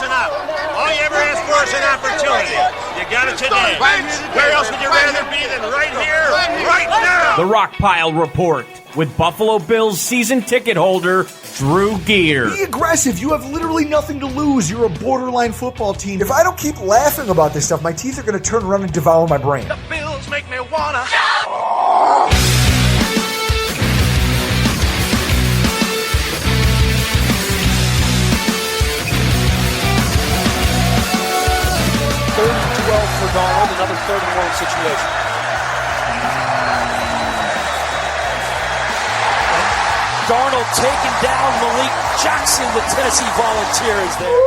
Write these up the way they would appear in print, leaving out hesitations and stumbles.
listen up. All you ever asked for is an opportunity. You got it today. Where else would you rather be than right here, right now? The Rockpile Report with Buffalo Bills season ticket holder Drew Gear. Be aggressive. You have literally nothing to lose. You're a borderline football team. If I don't keep laughing about this stuff, my teeth are going to turn around and devour my brain. The Bills make me wanna. Third and 12 for Darnold, another third and one situation. Darnold taking down Malik Jackson, the Tennessee Volunteers there.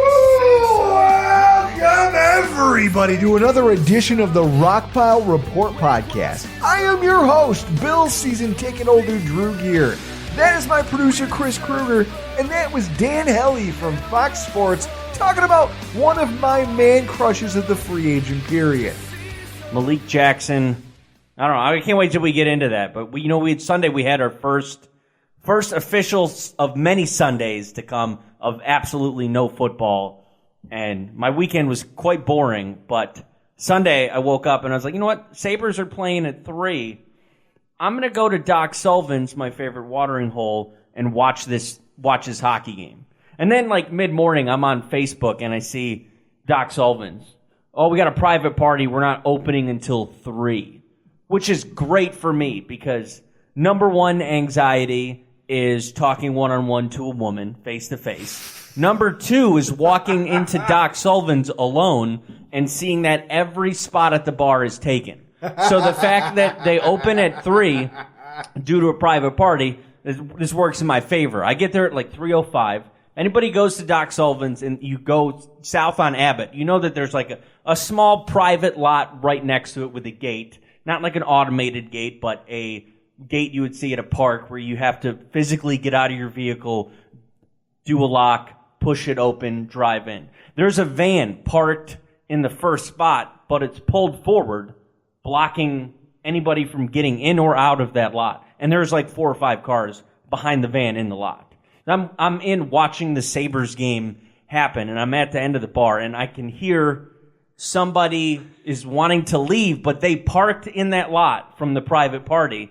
Welcome, everybody, to another edition of the Rockpile Report podcast. I am your host, Bills season ticket holder Drew Gear. That is my producer, Chris Kruger, and that was Dan Hellie from Fox Sports talking about one of my man crushes of the free agent period. Malik Jackson. I don't know. I can't wait till we get into that. But Sunday we had our first official of many Sundays to come of absolutely no football, and my weekend was quite boring. But Sunday I woke up and I was like, you know what? Sabres are playing at 3. I'm gonna go to Doc Sullivan's, my favorite watering hole, and watch his hockey game. And then, like, mid-morning, I'm on Facebook, and I see Doc Sullivan's. Oh, we got a private party. We're not opening until 3, which is great for me because number one anxiety is talking one-on-one to a woman, face-to-face. Number 2 is walking into Doc Sullivan's alone and seeing that every spot at the bar is taken. So the fact that they open at 3 due to a private party, this works in my favor. I get there at, like, 3:05. Anybody goes to Doc Sullivan's and you go south on Abbott, you know that there's like a small private lot right next to it with a gate. Not like an automated gate, but a gate you would see at a park where you have to physically get out of your vehicle, do a lock, push it open, drive in. There's a van parked in the first spot, but it's pulled forward, blocking anybody from getting in or out of that lot. And there's like 4 or 5 cars behind the van in the lot. I'm in watching the Sabres game happen, and I'm at the end of the bar, and I can hear somebody is wanting to leave, but they parked in that lot from the private party,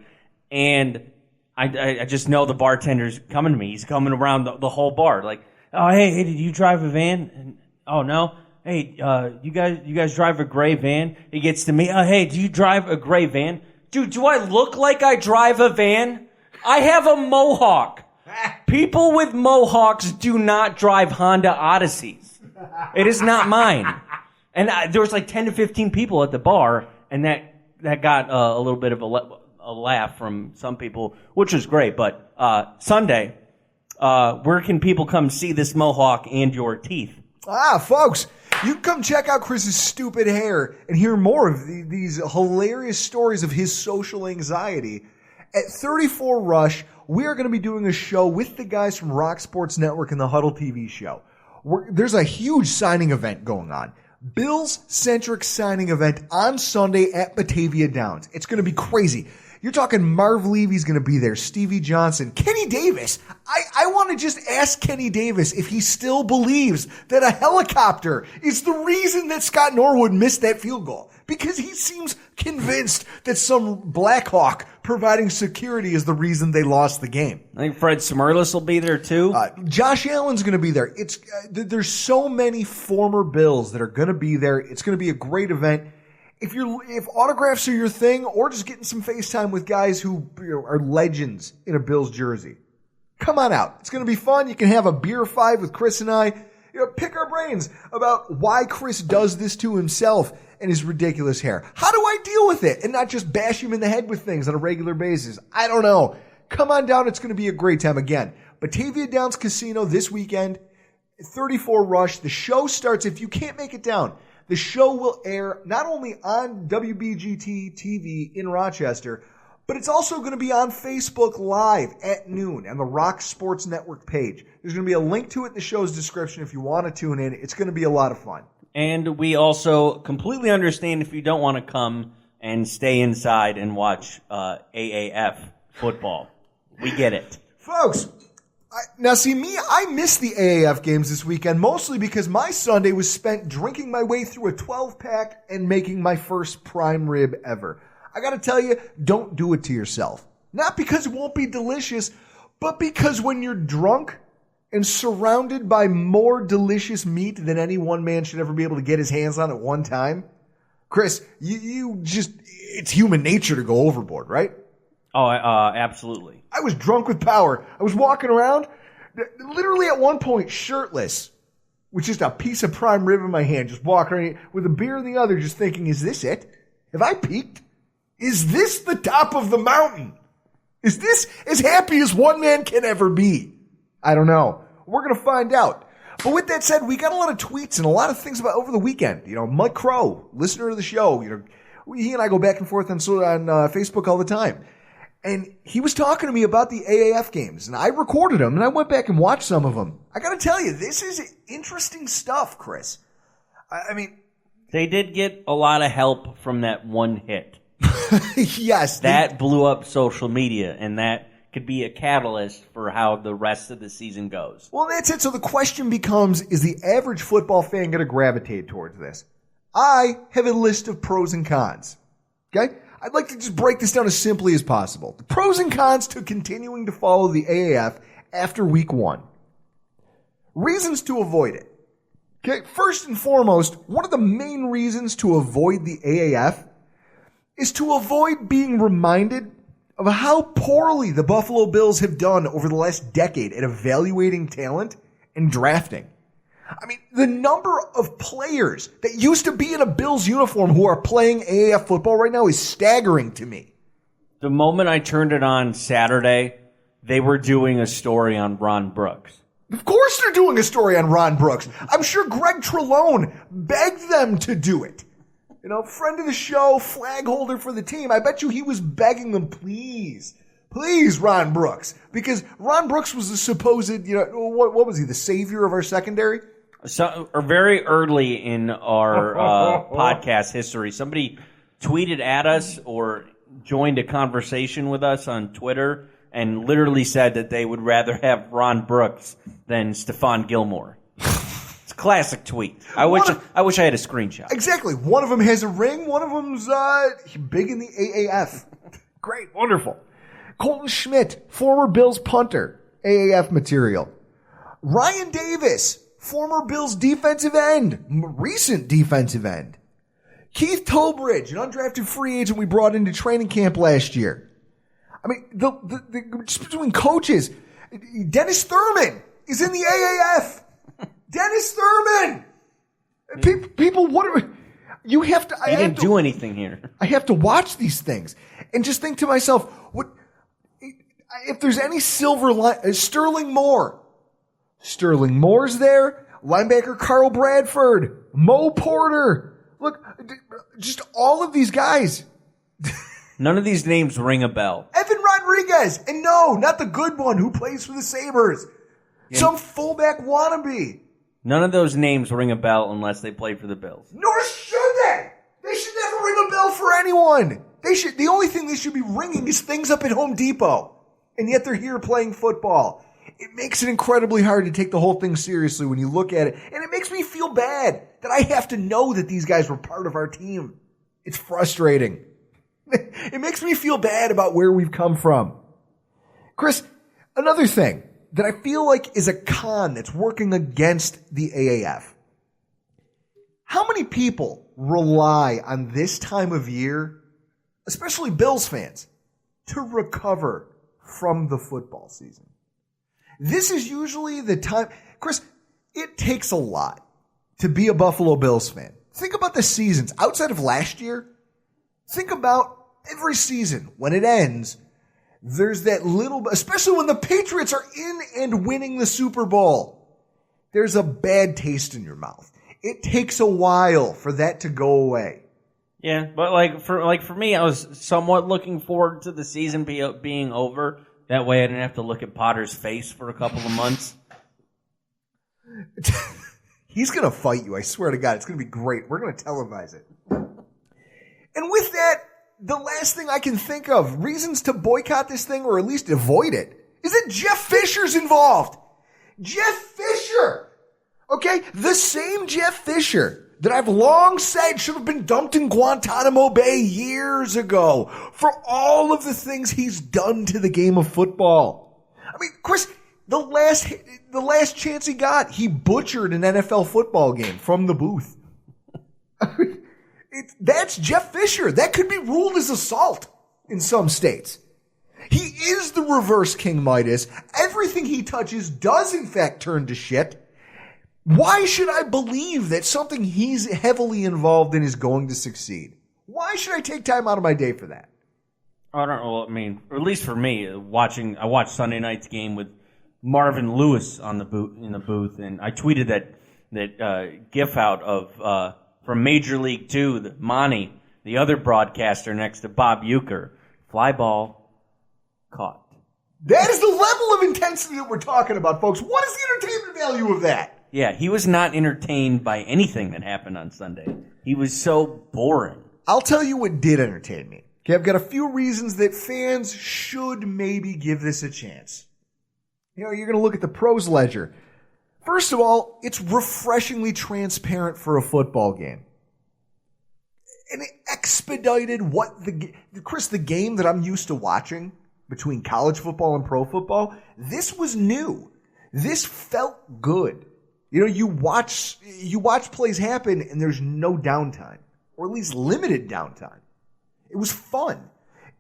and I just know the bartender's coming to me. He's coming around the whole bar, like, oh, hey, did you drive a van? And, oh, no. Hey, you guys drive a gray van? He gets to me, oh, hey, do you drive a gray van? Dude, do I look like I drive a van? I have a Mohawk. People with Mohawks do not drive Honda Odysseys. It is not mine. And there was like 10 to 15 people at the bar, and that got a little bit of a laugh from some people, which was great. But Sunday, where can people come see this Mohawk and your teeth? Folks, you can come check out Chris's stupid hair and hear more of these hilarious stories of his social anxiety. At 34 Rush, we are going to be doing a show with the guys from Rock Sports Network and the Huddle TV show. There's a huge signing event going on. Bills-centric signing event on Sunday at Batavia Downs. It's going to be crazy. You're talking Marv Levy's going to be there, Stevie Johnson, Kenny Davis. I want to just ask Kenny Davis if he still believes that a helicopter is the reason that Scott Norwood missed that field goal. Because he seems convinced that some Black Hawk providing security is the reason they lost the game. I think Fred Smirlis will be there too. Josh Allen's going to be there. There's so many former Bills that are going to be there. It's going to be a great event. If autographs are your thing, or just getting some FaceTime with guys who are legends in a Bills jersey, come on out. It's going to be fun. You can have a beer 5 with Chris and I. Pick our brains about why Chris does this to himself and his ridiculous hair. How do I deal with it and not just bash him in the head with things on a regular basis? I don't know. Come on down. It's going to be a great time. Again, Batavia Downs Casino this weekend, 34 Rush. The show starts, if you can't make it down, the show will air not only on WBGT TV in Rochester, but it's also going to be on Facebook Live at noon on the Rock Sports Network page. There's going to be a link to it in the show's description if you want to tune in. It's going to be a lot of fun. And we also completely understand if you don't want to come and stay inside and watch AAF football. We get it. Folks, Now, see, I missed the AAF games this weekend, mostly because my Sunday was spent drinking my way through a 12-pack and making my first prime rib ever. I gotta tell you, don't do it to yourself. Not because it won't be delicious, but because when you're drunk and surrounded by more delicious meat than any one man should ever be able to get his hands on at one time, Chris, it's human nature to go overboard, right? Oh, absolutely. I was drunk with power. I was walking around, literally at one point, shirtless, with just a piece of prime rib in my hand, just walking around with a beer in the other, just thinking, is this it? Have I peaked? Is this the top of the mountain? Is this as happy as one man can ever be? I don't know. We're going to find out. But with that said, we got a lot of tweets and a lot of things about over the weekend. Mike Crow, listener of the show, he and I go back and forth on Facebook all the time. And he was talking to me about the AAF games, and I recorded them, and I went back and watched some of them. I got to tell you, this is interesting stuff, Chris. I mean, they did get a lot of help from that one hit. Yes. That blew up social media, and that could be a catalyst for how the rest of the season goes. Well, that's it. So the question becomes, is the average football fan going to gravitate towards this? I have a list of pros and cons. Okay? I'd like to just break this down as simply as possible. The pros and cons to continuing to follow the AAF after week 1. Reasons to avoid it. Okay, first and foremost, one of the main reasons to avoid the AAF is to avoid being reminded of how poorly the Buffalo Bills have done over the last decade at evaluating talent and drafting. I mean, the number of players that used to be in a Bills uniform who are playing AAF football right now is staggering to me. The moment I turned it on Saturday, they were doing a story on Ron Brooks. Of course they're doing a story on Ron Brooks. I'm sure Greg Trelone begged them to do it. Friend of the show, flag holder for the team. I bet you he was begging them, please, Ron Brooks. Because Ron Brooks was the supposed, what was he, the savior of our secondary? So, or very early in our podcast history, somebody tweeted at us or joined a conversation with us on Twitter and literally said that they would rather have Ron Brooks than Stephon Gilmore. It's a classic tweet. I wish I had a screenshot. Exactly. One of them has a ring. One of them's big in the AAF. Great. Wonderful. Colton Schmidt, former Bills punter, AAF material. Ryan Davis, former Bills defensive end, recent defensive end. Keith Tolbridge, an undrafted free agent we brought into training camp last year. I mean, the just between coaches, Dennis Thurman is in the AAF. Dennis Thurman. People, you have to? He didn't do anything here. I have to watch these things and just think to myself, if there's any silver line? Sterling Moore. Sterling Moore's there. Linebacker Carl Bradford. Mo Porter. Look, just all of these guys. None of these names ring a bell. Evan Rodriguez. And no, not the good one who plays for the Sabres. Yeah. Some fullback wannabe. None of those names ring a bell unless they play for the Bills. Nor should they. They should never ring a bell for anyone. The only thing they should be ringing is things up at Home Depot. And yet they're here playing football. It makes it incredibly hard to take the whole thing seriously when you look at it. And it makes me feel bad that I have to know that these guys were part of our team. It's frustrating. It makes me feel bad about where we've come from. Chris, another thing that I feel like is a con that's working against the AAF. How many people rely on this time of year, especially Bills fans, to recover from the football season? This is usually the time. Chris, it takes a lot to be a Buffalo Bills fan. Think about the seasons outside of last year. Think about every season when it ends. There's that little, especially when the Patriots are in and winning the Super Bowl, there's a bad taste in your mouth. It takes a while for that to go away. Yeah, but for me, I was somewhat looking forward to the season being over. That way I didn't have to look at Potter's face for a couple of months. He's going to fight you, I swear to God. It's going to be great. We're going to televise it. And with that, the last thing I can think of, reasons to boycott this thing or at least avoid it, is that Jeff Fisher's involved. Jeff Fisher. Okay? The same Jeff Fisher that I've long said should have been dumped in Guantanamo Bay years ago for all of the things he's done to the game of football. I mean, Chris, the last chance he got, he butchered an NFL football game from the booth. I mean, that's Jeff Fisher. That could be ruled as assault in some states. He is the reverse King Midas. Everything he touches does in fact turn to shit. Why should I believe that something he's heavily involved in is going to succeed? Why should I take time out of my day for that? I don't know. I mean, or at least for me, I watched Sunday night's game with Marvin Lewis in the booth, and I tweeted that gif out of from Major League Two, Monty, the other broadcaster next to Bob Uecker, fly ball caught. That is the level of intensity that we're talking about, folks. What is the entertainment value of that? Yeah, he was not entertained by anything that happened on Sunday. He was so boring. I'll tell you what did entertain me. Okay, I've got a few reasons that fans should maybe give this a chance. You know, you're going to look at the pros ledger. First of all, it's refreshingly transparent for a football game. And it expedited the game that I'm used to watching between college football and pro football, this was new. This felt good. You know, you watch plays happen and there's no downtime, or at least limited downtime. It was fun.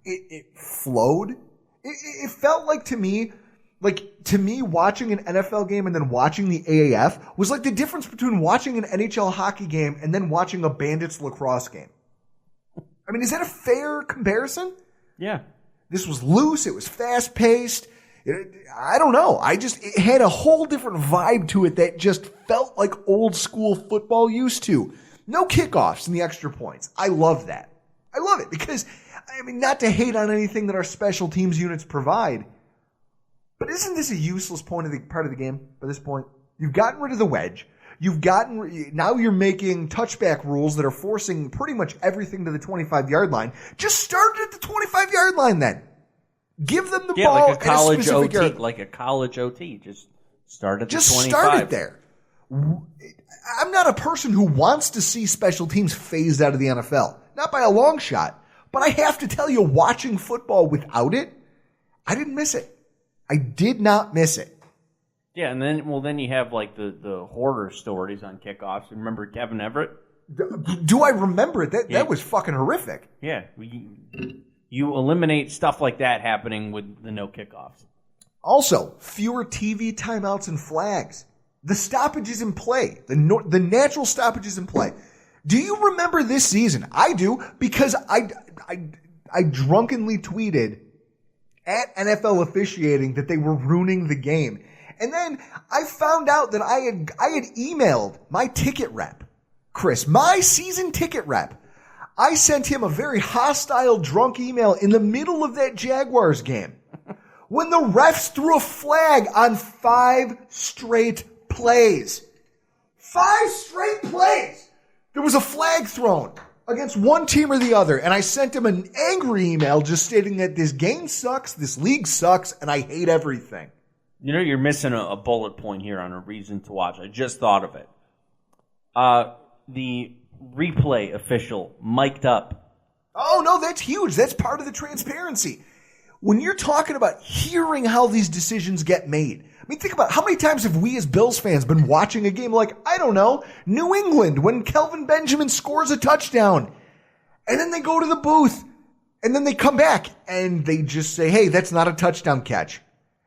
It flowed. It felt like to me, watching an NFL game and then watching the AAF was like the difference between watching an NHL hockey game and then watching a Bandits lacrosse game. I mean, is that a fair comparison? Yeah. This was loose. It was fast-paced. I don't know. It had a whole different vibe to it that just felt like old school football used to. No kickoffs and the extra points. I love that. I love it because, I mean, not to hate on anything that our special teams units provide, but isn't this a useless part of the game by this point? You've gotten rid of the wedge. Now you're making touchback rules that are forcing pretty much everything to the 25-yard line. Just start it at the 25-yard line then. Give them the ball like a college at a specific OT, yard. like a college OT. Just start at the 25. Just start it there. I'm not a person who wants to see special teams phased out of the NFL. Not by a long shot. But I have to tell you, watching football without it, I didn't miss it. I did not miss it. Yeah, and then you have like the horror stories on kickoffs. Remember Kevin Everett? Do I remember it? That was fucking horrific. Yeah, you eliminate stuff like that happening with the no kickoffs. Also, fewer TV timeouts and flags. The stoppages in play. The natural stoppages in play. Do you remember this season? I do, because I drunkenly tweeted at NFL officiating that they were ruining the game. And then I found out that I had emailed my ticket rep, Chris, my season ticket rep. I sent him a very hostile, drunk email in the middle of that Jaguars game when the refs threw a flag on 5 straight plays. 5 straight plays! There was a flag thrown against one team or the other, and I sent him an angry email just stating that this game sucks, this league sucks, and I hate everything. You know, you're missing a bullet point here on a reason to watch. I just thought of it. The replay official mic'd up. Oh, no, that's huge. That's part of the transparency. When you're talking about hearing how these decisions get made, I mean, think about how many times have we as Bills fans been watching a game like, I don't know, New England, when Kelvin Benjamin scores a touchdown, and then they go to the booth, and then they come back, and they just say, hey, that's not a touchdown catch.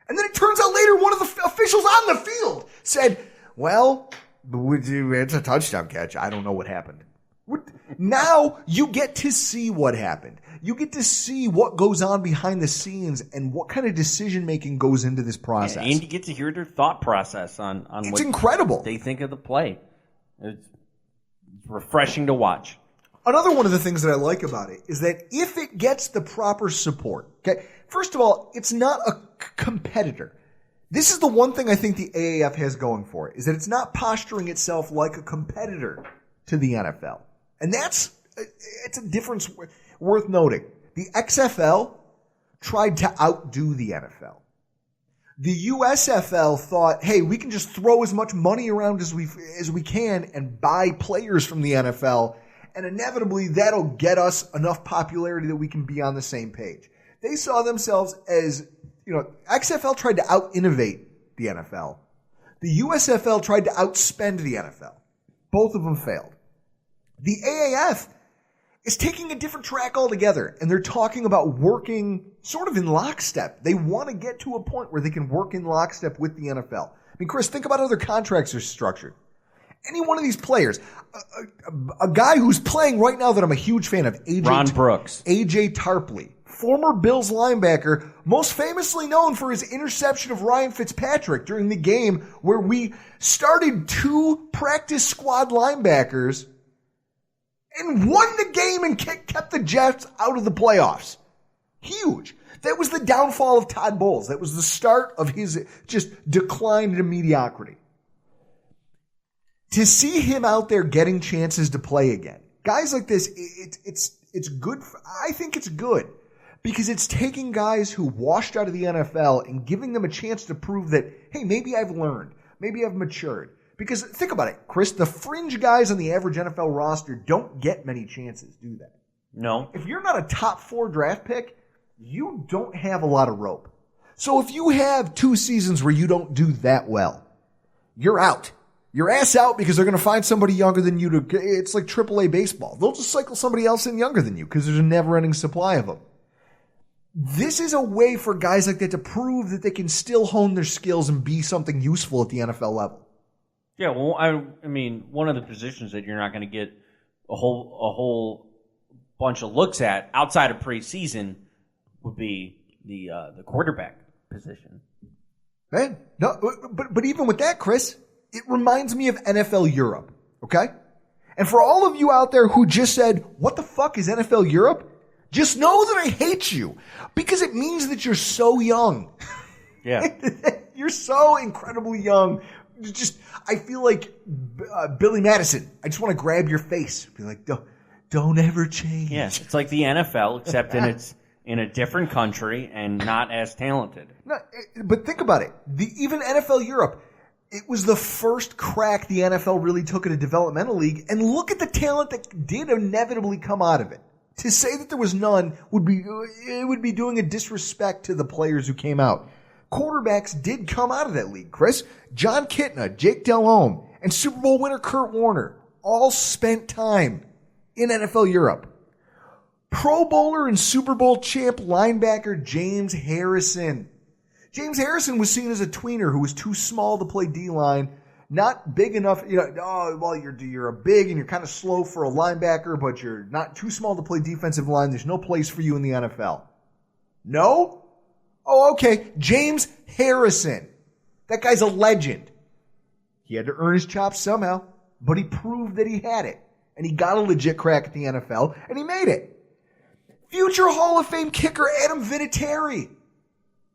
And then it turns out later one of the officials on the field said, well, it's a touchdown catch. I don't know what happened. Now you get to see what happened. You get to see what goes on behind the scenes and what kind of decision-making goes into this process. Yeah, and you get to hear their thought process on it's what incredible. They think of the play. It's refreshing to watch. Another one of the things that I like about it is that if it gets the proper support, okay, first of all, it's not a competitor. This is the one thing I think the AAF has going for it, is that it's not posturing itself like a competitor to the NFL. And it's a difference worth noting. The XFL tried to outdo the NFL. The USFL thought, hey, we can just throw as much money around as we can and buy players from the NFL, and inevitably that'll get us enough popularity that we can be on the same page. They saw themselves as, XFL tried to out-innovate the NFL. The USFL tried to outspend the NFL. Both of them failed. The AAF is taking a different track altogether, and they're talking about working sort of in lockstep. They want to get to a point where they can work in lockstep with the NFL. I mean, Chris, think about how their contracts are structured. Any one of these players, a guy who's playing right now that I'm a huge fan of, Ron Brooks. AJ Tarpley, former Bills linebacker, most famously known for his interception of Ryan Fitzpatrick during the game where we started 2 practice squad linebackers and won the game and kept the Jets out of the playoffs. Huge. That was the downfall of Todd Bowles. That was the start of his just decline into mediocrity. To see him out there getting chances to play again, guys like this, it's good. I think it's good because it's taking guys who washed out of the NFL and giving them a chance to prove that, hey, maybe I've learned, maybe I've matured. Because think about it, Chris, the fringe guys on the average NFL roster don't get many chances, do they? No. If you're not a top 4 draft pick, you don't have a lot of rope. So if you have 2 seasons where you don't do that well, you're out. Your ass out because they're going to find somebody younger than you it's like AAA baseball. They'll just cycle somebody else in younger than you because there's a never-ending supply of them. This is a way for guys like that to prove that they can still hone their skills and be something useful at the NFL level. Yeah, well, I mean, one of the positions that you're not going to get a whole bunch of looks at outside of preseason would be the quarterback position. Man, no, but even with that, Chris, it reminds me of NFL Europe, okay? And for all of you out there who just said, what the fuck is NFL Europe? Just know that I hate you because it means that you're so young. Yeah. You're so incredibly young. I feel like Billy Madison. I just want to grab your face. Be like, don't ever change. Yes, it's like the NFL, except it's in a different country and not as talented. No, but think about it. Even NFL Europe, it was the first crack the NFL really took at a developmental league, and look at the talent that did inevitably come out of it. To say that there was none would be doing a disrespect to the players who came out. Quarterbacks did come out of that league, Chris. John Kitna, Jake Delhomme, and Super Bowl winner Kurt Warner all spent time in NFL Europe. Pro Bowler and Super Bowl champ linebacker James Harrison. James Harrison was seen as a tweener who was too small to play D-line, not big enough. You're a big and you're kind of slow for a linebacker, but you're not too small to play defensive line. There's no place for you in the NFL. No? Oh, okay. James Harrison. That guy's a legend. He had to earn his chops somehow, but he proved that he had it. And he got a legit crack at the NFL, and he made it. Future Hall of Fame kicker Adam Vinatieri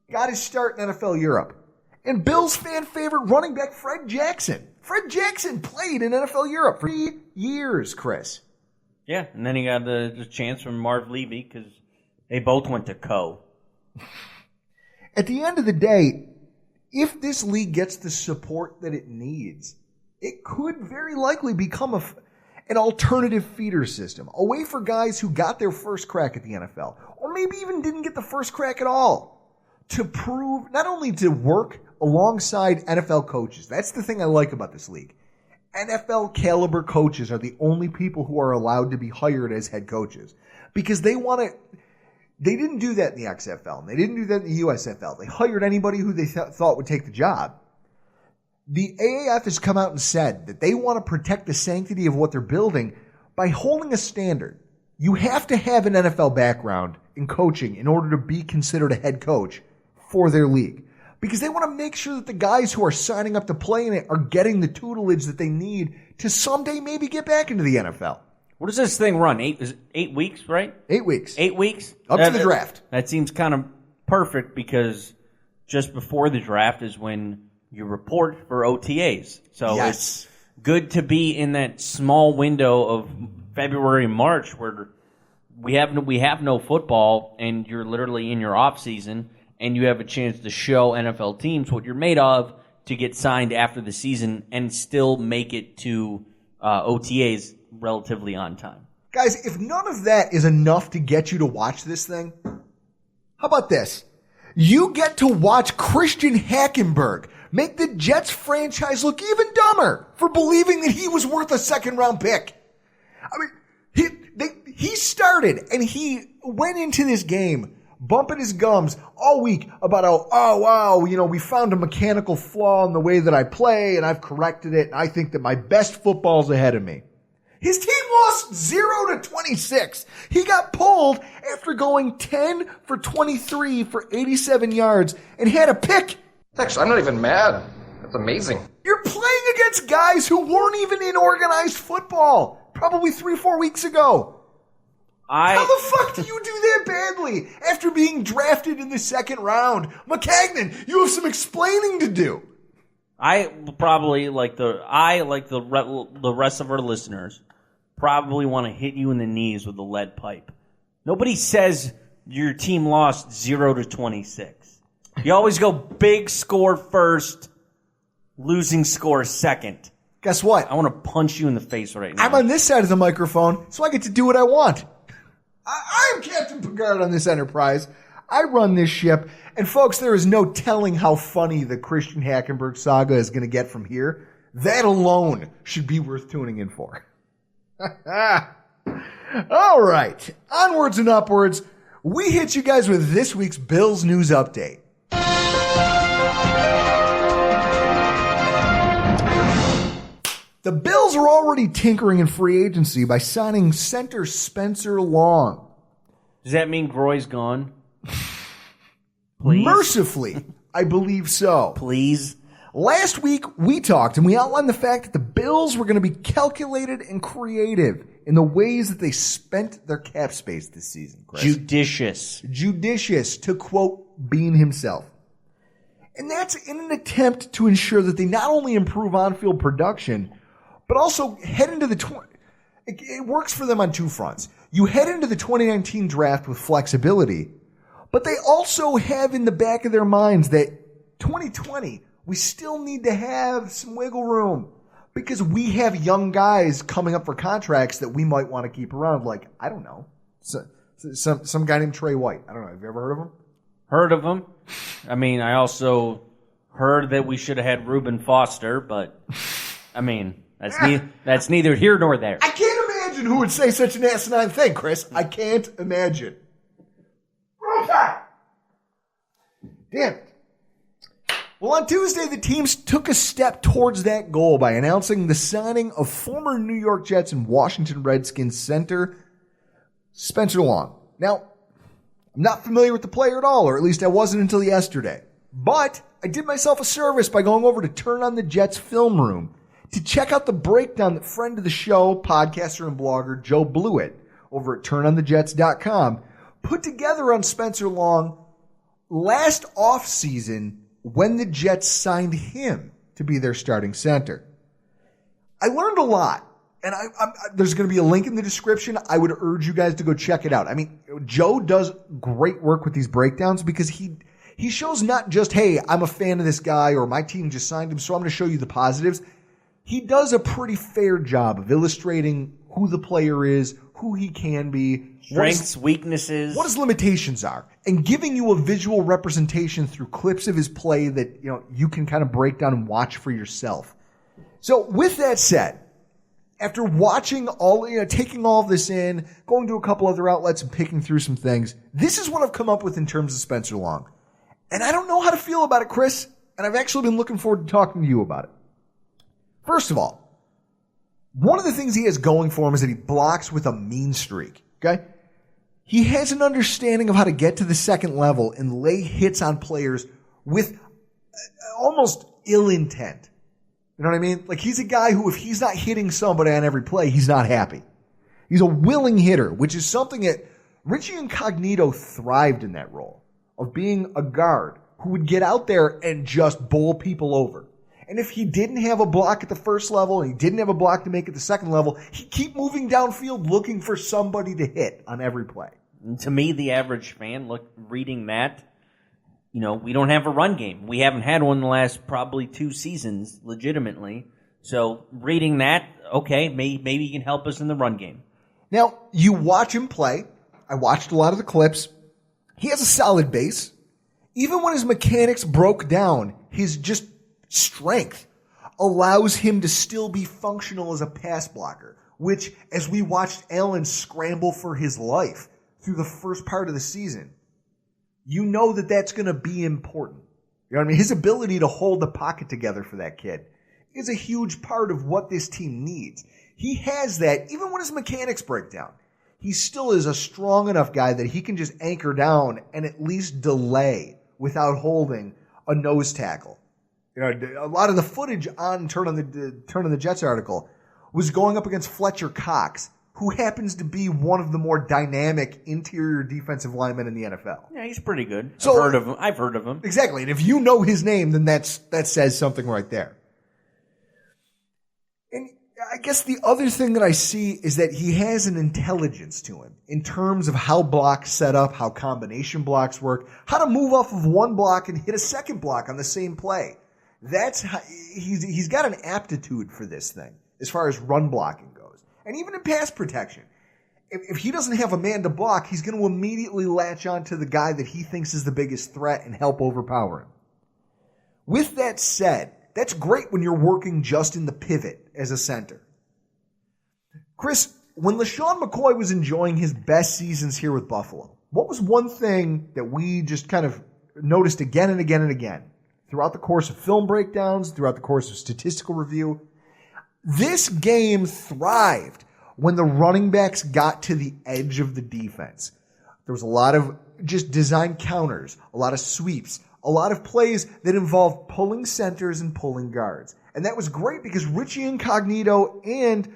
got his start in NFL Europe. And Bills fan favorite running back Fred Jackson. Fred Jackson played in NFL Europe for 3 years, Chris. Yeah, and then he got the chance from Marv Levy because they both went to Co. At the end of the day, if this league gets the support that it needs, it could very likely become an alternative feeder system, a way for guys who got their first crack at the NFL, or maybe even didn't get the first crack at all, to prove not only to work alongside NFL coaches. That's the thing I like about this league. NFL caliber coaches are the only people who are allowed to be hired as head coaches because they want to. They didn't do that in the XFL, and they didn't do that in the USFL. They hired anybody who they thought would take the job. The AAF has come out and said that they want to protect the sanctity of what they're building by holding a standard. You have to have an NFL background in coaching in order to be considered a head coach for their league. Because they want to make sure that the guys who are signing up to play in it are getting the tutelage that they need to someday maybe get back into the NFL. What does this thing run? 8 weeks, right? 8 weeks. 8 weeks? Up to the draft. That seems kind of perfect because just before the draft is when you report for OTAs. So It's good to be in that small window of February and March where we have no football and you're literally in your off season and you have a chance to show NFL teams what you're made of to get signed after the season and still make it to OTAs relatively on time. Guys, if none of that is enough to get you to watch this thing, how about this? You get to watch Christian Hackenberg make the Jets franchise look even dumber for believing that he was worth a second-round pick. I mean, he started and he went into this game bumping his gums all week about how, oh, wow, we found a mechanical flaw in the way that I play and I've corrected it and I think that my best football's ahead of me. His team lost 0-26. He got pulled after going 10 for 23 for 87 yards and had a pick. Actually, I'm not even mad. That's amazing. You're playing against guys who weren't even in organized football probably 3-4 weeks ago. How the fuck do you do that badly after being drafted in the second round? McCagnon, you have some explaining to do. I probably, like the rest of our listeners, probably want to hit you in the knees with a lead pipe. Nobody says your team lost 0-26. You always go big score first, losing score second. Guess what? I want to punch you in the face right now. I'm on this side of the microphone, so I get to do what I want. I'm Captain Picard on this enterprise. I run this ship. And folks, there is no telling how funny the Christian Hackenberg saga is going to get from here. That alone should be worth tuning in for. All right. Onwards and upwards. We hit you guys with this week's Bills news update. The Bills are already tinkering in free agency by signing center Spencer Long. Does that mean Groy's gone? Please? Mercifully, I believe so. Please? Last week, we talked and we outlined the fact that the Bills were going to be calculated and creative in the ways that they spent their cap space this season, Chris. Judicious, to quote Bean himself. And that's in an attempt to ensure that they not only improve on-field production, but also head into the it works for them on two fronts. You head into the 2019 draft with flexibility, but they also have in the back of their minds that 2020, we still need to have some wiggle room because we have young guys coming up for contracts that we might want to keep around. Like, I don't know, some guy named Trey White. I don't know. Have you ever heard of him? Heard of him. I mean, I also heard that we should have had Reuben Foster, but I mean, that's neither here nor there. I can't imagine who would say such an asinine thing, Chris. I can't imagine. Damn it. Well, on Tuesday, the teams took a step towards that goal by announcing the signing of former New York Jets and Washington Redskins center Spencer Long. Now, I'm not familiar with the player at all, or at least I wasn't until yesterday. But I did myself a service by going over to Turn on the Jets film room to check out the breakdown that friend of the show, podcaster and blogger Joe Blewett over at turnonthejets.com put together on Spencer Long last offseason when the Jets signed him to be their starting center. I learned a lot, and there's going to be a link in the description. I would urge you guys to go check it out. I mean, Joe does great work with these breakdowns because he shows not just, hey, I'm a fan of this guy or my team just signed him, so I'm going to show you the positives. He does a pretty fair job of illustrating who the player is, who he can be, strengths, weaknesses, what his limitations are, and giving you a visual representation through clips of his play that you can kind of break down and watch for yourself. So with that said, after watching taking all of this in, going to a couple other outlets and picking through some things, this is what I've come up with in terms of Spencer Long. And I don't know how to feel about it, Chris, and I've actually been looking forward to talking to you about it. First of all, one of the things he has going for him is that he blocks with a mean streak, okay? He has an understanding of how to get to the second level and lay hits on players with almost ill intent. You know what I mean? Like, he's a guy who, if he's not hitting somebody on every play, he's not happy. He's a willing hitter, which is something that Richie Incognito thrived in that role of being a guard who would get out there and just bowl people over. And if he didn't have a block at the first level and he didn't have a block to make at the second level, he'd keep moving downfield looking for somebody to hit on every play. And to me, the average fan reading that, we don't have a run game. We haven't had one the last probably 2 seasons, legitimately. So reading that, okay, maybe he can help us in the run game. Now, you watch him play. I watched a lot of the clips. He has a solid base. Even when his mechanics broke down, his just strength allows him to still be functional as a pass blocker, which, as we watched Allen scramble for his life through the first part of the season, you know that that's going to be important. You know what I mean? His ability to hold the pocket together for that kid is a huge part of what this team needs. He has that even when his mechanics break down. He still is a strong enough guy that he can just anchor down and at least delay without holding a nose tackle. A lot of the footage on Turn on the Jets article was going up against Fletcher Cox, who happens to be one of the more dynamic interior defensive linemen in the NFL. Yeah, he's pretty good. So, I've heard of him. Exactly. And if you know his name, then that says something right there. And I guess the other thing that I see is that he has an intelligence to him in terms of how blocks set up, how combination blocks work, how to move off of one block and hit a second block on the same play. That's how he's got an aptitude for this thing as far as run blocking goes. And even in pass protection. If he doesn't have a man to block, he's going to immediately latch on to the guy that he thinks is the biggest threat and help overpower him. With that said, that's great when you're working just in the pivot as a center. Chris, when LaShawn McCoy was enjoying his best seasons here with Buffalo, what was one thing that we just kind of noticed again and again and again throughout the course of film breakdowns, throughout the course of statistical review? This game thrived when the running backs got to the edge of the defense. There was a lot of just design counters, a lot of sweeps, a lot of plays that involved pulling centers and pulling guards. And that was great because Richie Incognito and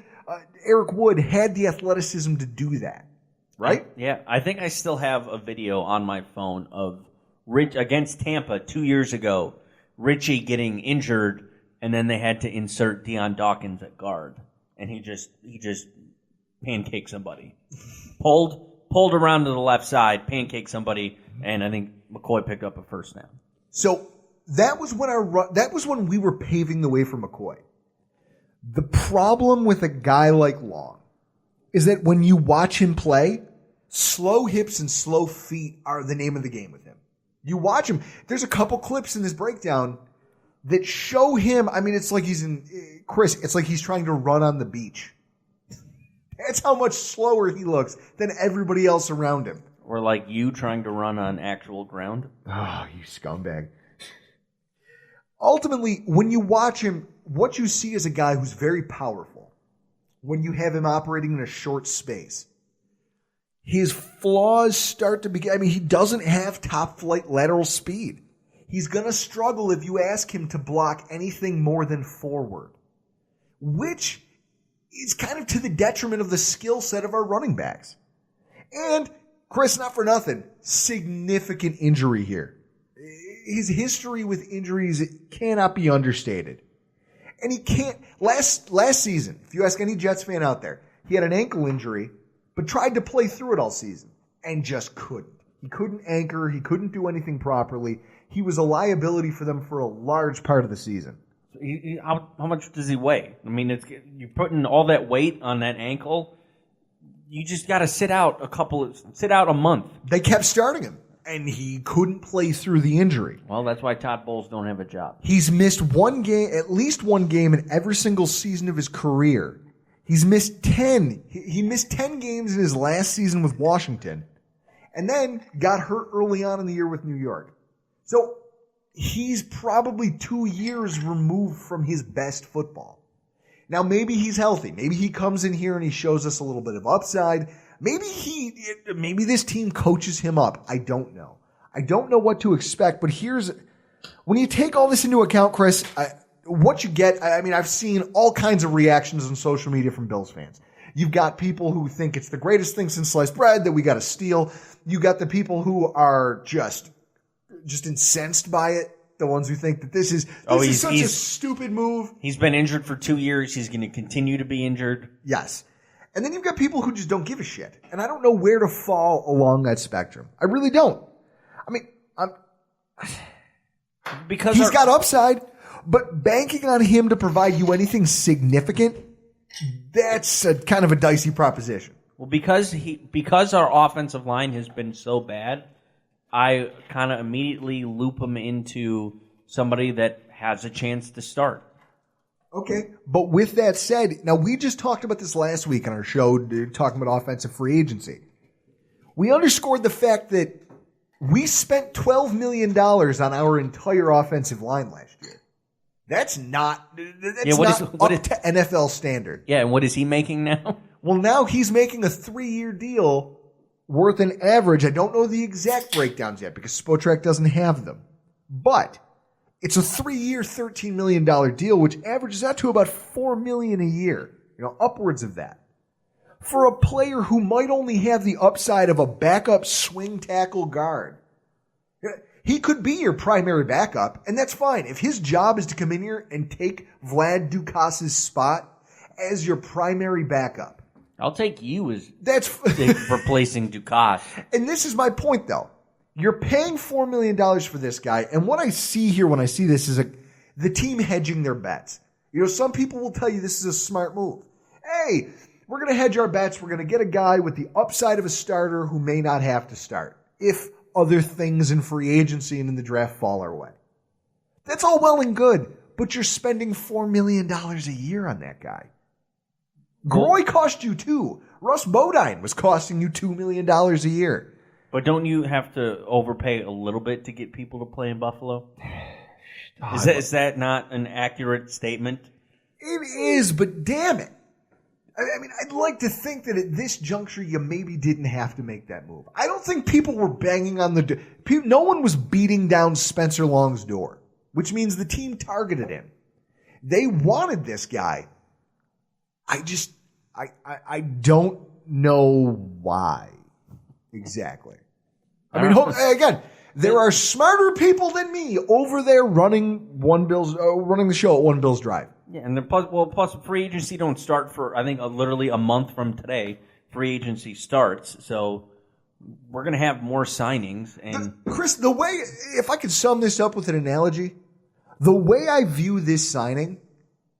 Eric Wood had the athleticism to do that, right? Yeah, I think I still have a video on my phone of Rich against Tampa 2 years ago, Richie getting injured, and then they had to insert Deion Dawkins at guard, and he just pancaked somebody, pulled around to the left side, pancaked somebody, and I think McCoy picked up a first down. So that was when we were paving the way for McCoy. The problem with a guy like Long is that when you watch him play, slow hips and slow feet are the name of the game with him. You watch him. There's a couple clips in this breakdown that show him. I mean, it's like it's like he's trying to run on the beach. That's how much slower he looks than everybody else around him. Or like you trying to run on actual ground. Oh, you scumbag. Ultimately, when you watch him, what you see is a guy who's very powerful. When you have him operating in a short space, his flaws start to begin. I mean, he doesn't have top flight lateral speed. He's going to struggle if you ask him to block anything more than forward, which is kind of to the detriment of the skill set of our running backs. And Chris, not for nothing, significant injury here. His history with injuries cannot be understated. And he can't, last season, if you ask any Jets fan out there, he had an ankle injury, but tried to play through it all season and just couldn't. He couldn't anchor. He couldn't do anything properly. He was a liability for them for a large part of the season. How much does he weigh? I mean, you're putting all that weight on that ankle. You just got to sit out a month. They kept starting him, and he couldn't play through the injury. Well, that's why Todd Bowles don't have a job. He's missed one game, at least one game in every single season of his career. He's missed 10. He missed 10 games in his last season with Washington, and then got hurt early on in the year with New York. So he's probably 2 years removed from his best football. Now, maybe he's healthy. Maybe he comes in here and he shows us a little bit of upside. Maybe this team coaches him up. I don't know. I don't know what to expect, but when you take all this into account, Chris, what you get, I mean, I've seen all kinds of reactions on social media from Bills fans. You've got people who think it's the greatest thing since sliced bread that we got to steal. You got the people who are just incensed by it. The ones who think that this is such a stupid move. He's been injured for 2 years. He's going to continue to be injured. Yes. And then you've got people who just don't give a shit. And I don't know where to fall along that spectrum. I really don't. I mean, Because he's got upside, but banking on him to provide you anything significant, that's a kind of a dicey proposition. Well, because our offensive line has been so bad, I kind of immediately loop him into somebody that has a chance to start. Okay, but with that said, now we just talked about this last week on our show, talking about offensive free agency. We underscored the fact that we spent $12 million on our entire offensive line last year. That's not up to NFL standard. Yeah, and what is he making now? Well, now he's making a 3-year deal worth an average. I don't know the exact breakdowns yet because Spotrac doesn't have them. But it's a 3-year, $13 million deal, which averages out to about $4 million a year. Upwards of that. For a player who might only have the upside of a backup swing tackle guard. He could be your primary backup, and that's fine. If his job is to come in here and take Vlad Ducas's spot as your primary backup. I'll take you as that's replacing Ducas. And this is my point, though. You're paying $4 million for this guy, and what I see here when I see this is the team hedging their bets. Some people will tell you this is a smart move. Hey, we're going to hedge our bets. We're going to get a guy with the upside of a starter who may not have to start if other things in free agency and in the draft fall our way. That's all well and good, but you're spending $4 million a year on that guy. Groy cost you $2. Russ Bodine was costing you $2 million a year. But don't you have to overpay a little bit to get people to play in Buffalo? Is that not an accurate statement? It is, but damn it. I mean, I'd like to think that at this juncture you maybe didn't have to make that move. I don't think people were banging on the door. No one was beating down Spencer Long's door, which means the team targeted him. They wanted this guy. I don't know why exactly. I mean, again, there are smarter people than me over there running the show at One Bills Drive. Yeah, and plus free agency don't start for, I think, literally a month from today. Free agency starts, so we're going to have more signings. And Chris, the way, if I could sum this up with an analogy, the way I view this signing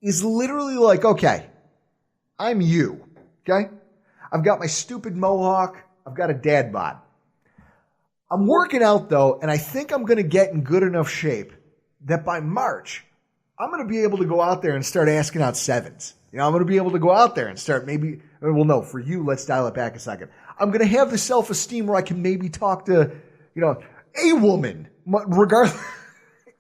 is literally like, okay, I'm you, okay? I've got my stupid mohawk. I've got a dad bod. I'm working out, though, and I think I'm going to get in good enough shape that by March, I'm going to be able to go out there and start asking out sevens. I'm going to be able to go out there and start for you, let's dial it back a second. I'm going to have the self-esteem where I can maybe talk to, a woman, regardless,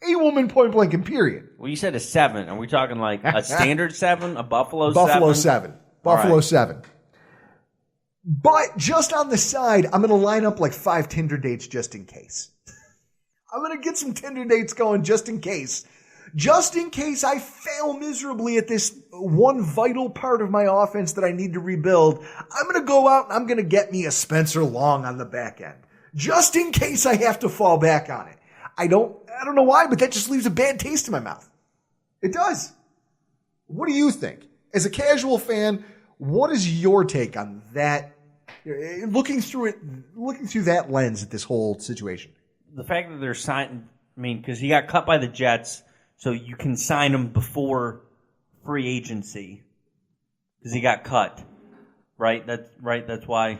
a woman point blank and period. Well, you said a 7. Are we talking like a standard 7, a Buffalo 7? Buffalo 7. Buffalo 7. But just on the side, I'm going to line up like 5 Tinder dates just in case. I'm going to get some Tinder dates going just in case. Just in case I fail miserably at this one vital part of my offense that I need to rebuild, I'm going to go out and I'm going to get me a Spencer Long on the back end. Just in case I have to fall back on it. I don't know why, but that just leaves a bad taste in my mouth. It does. What do you think? As a casual fan, what is your take on that? Looking through that lens at this whole situation. The fact that they're signing, because he got cut by the Jets, so you can sign him before free agency because he got cut, right? That's why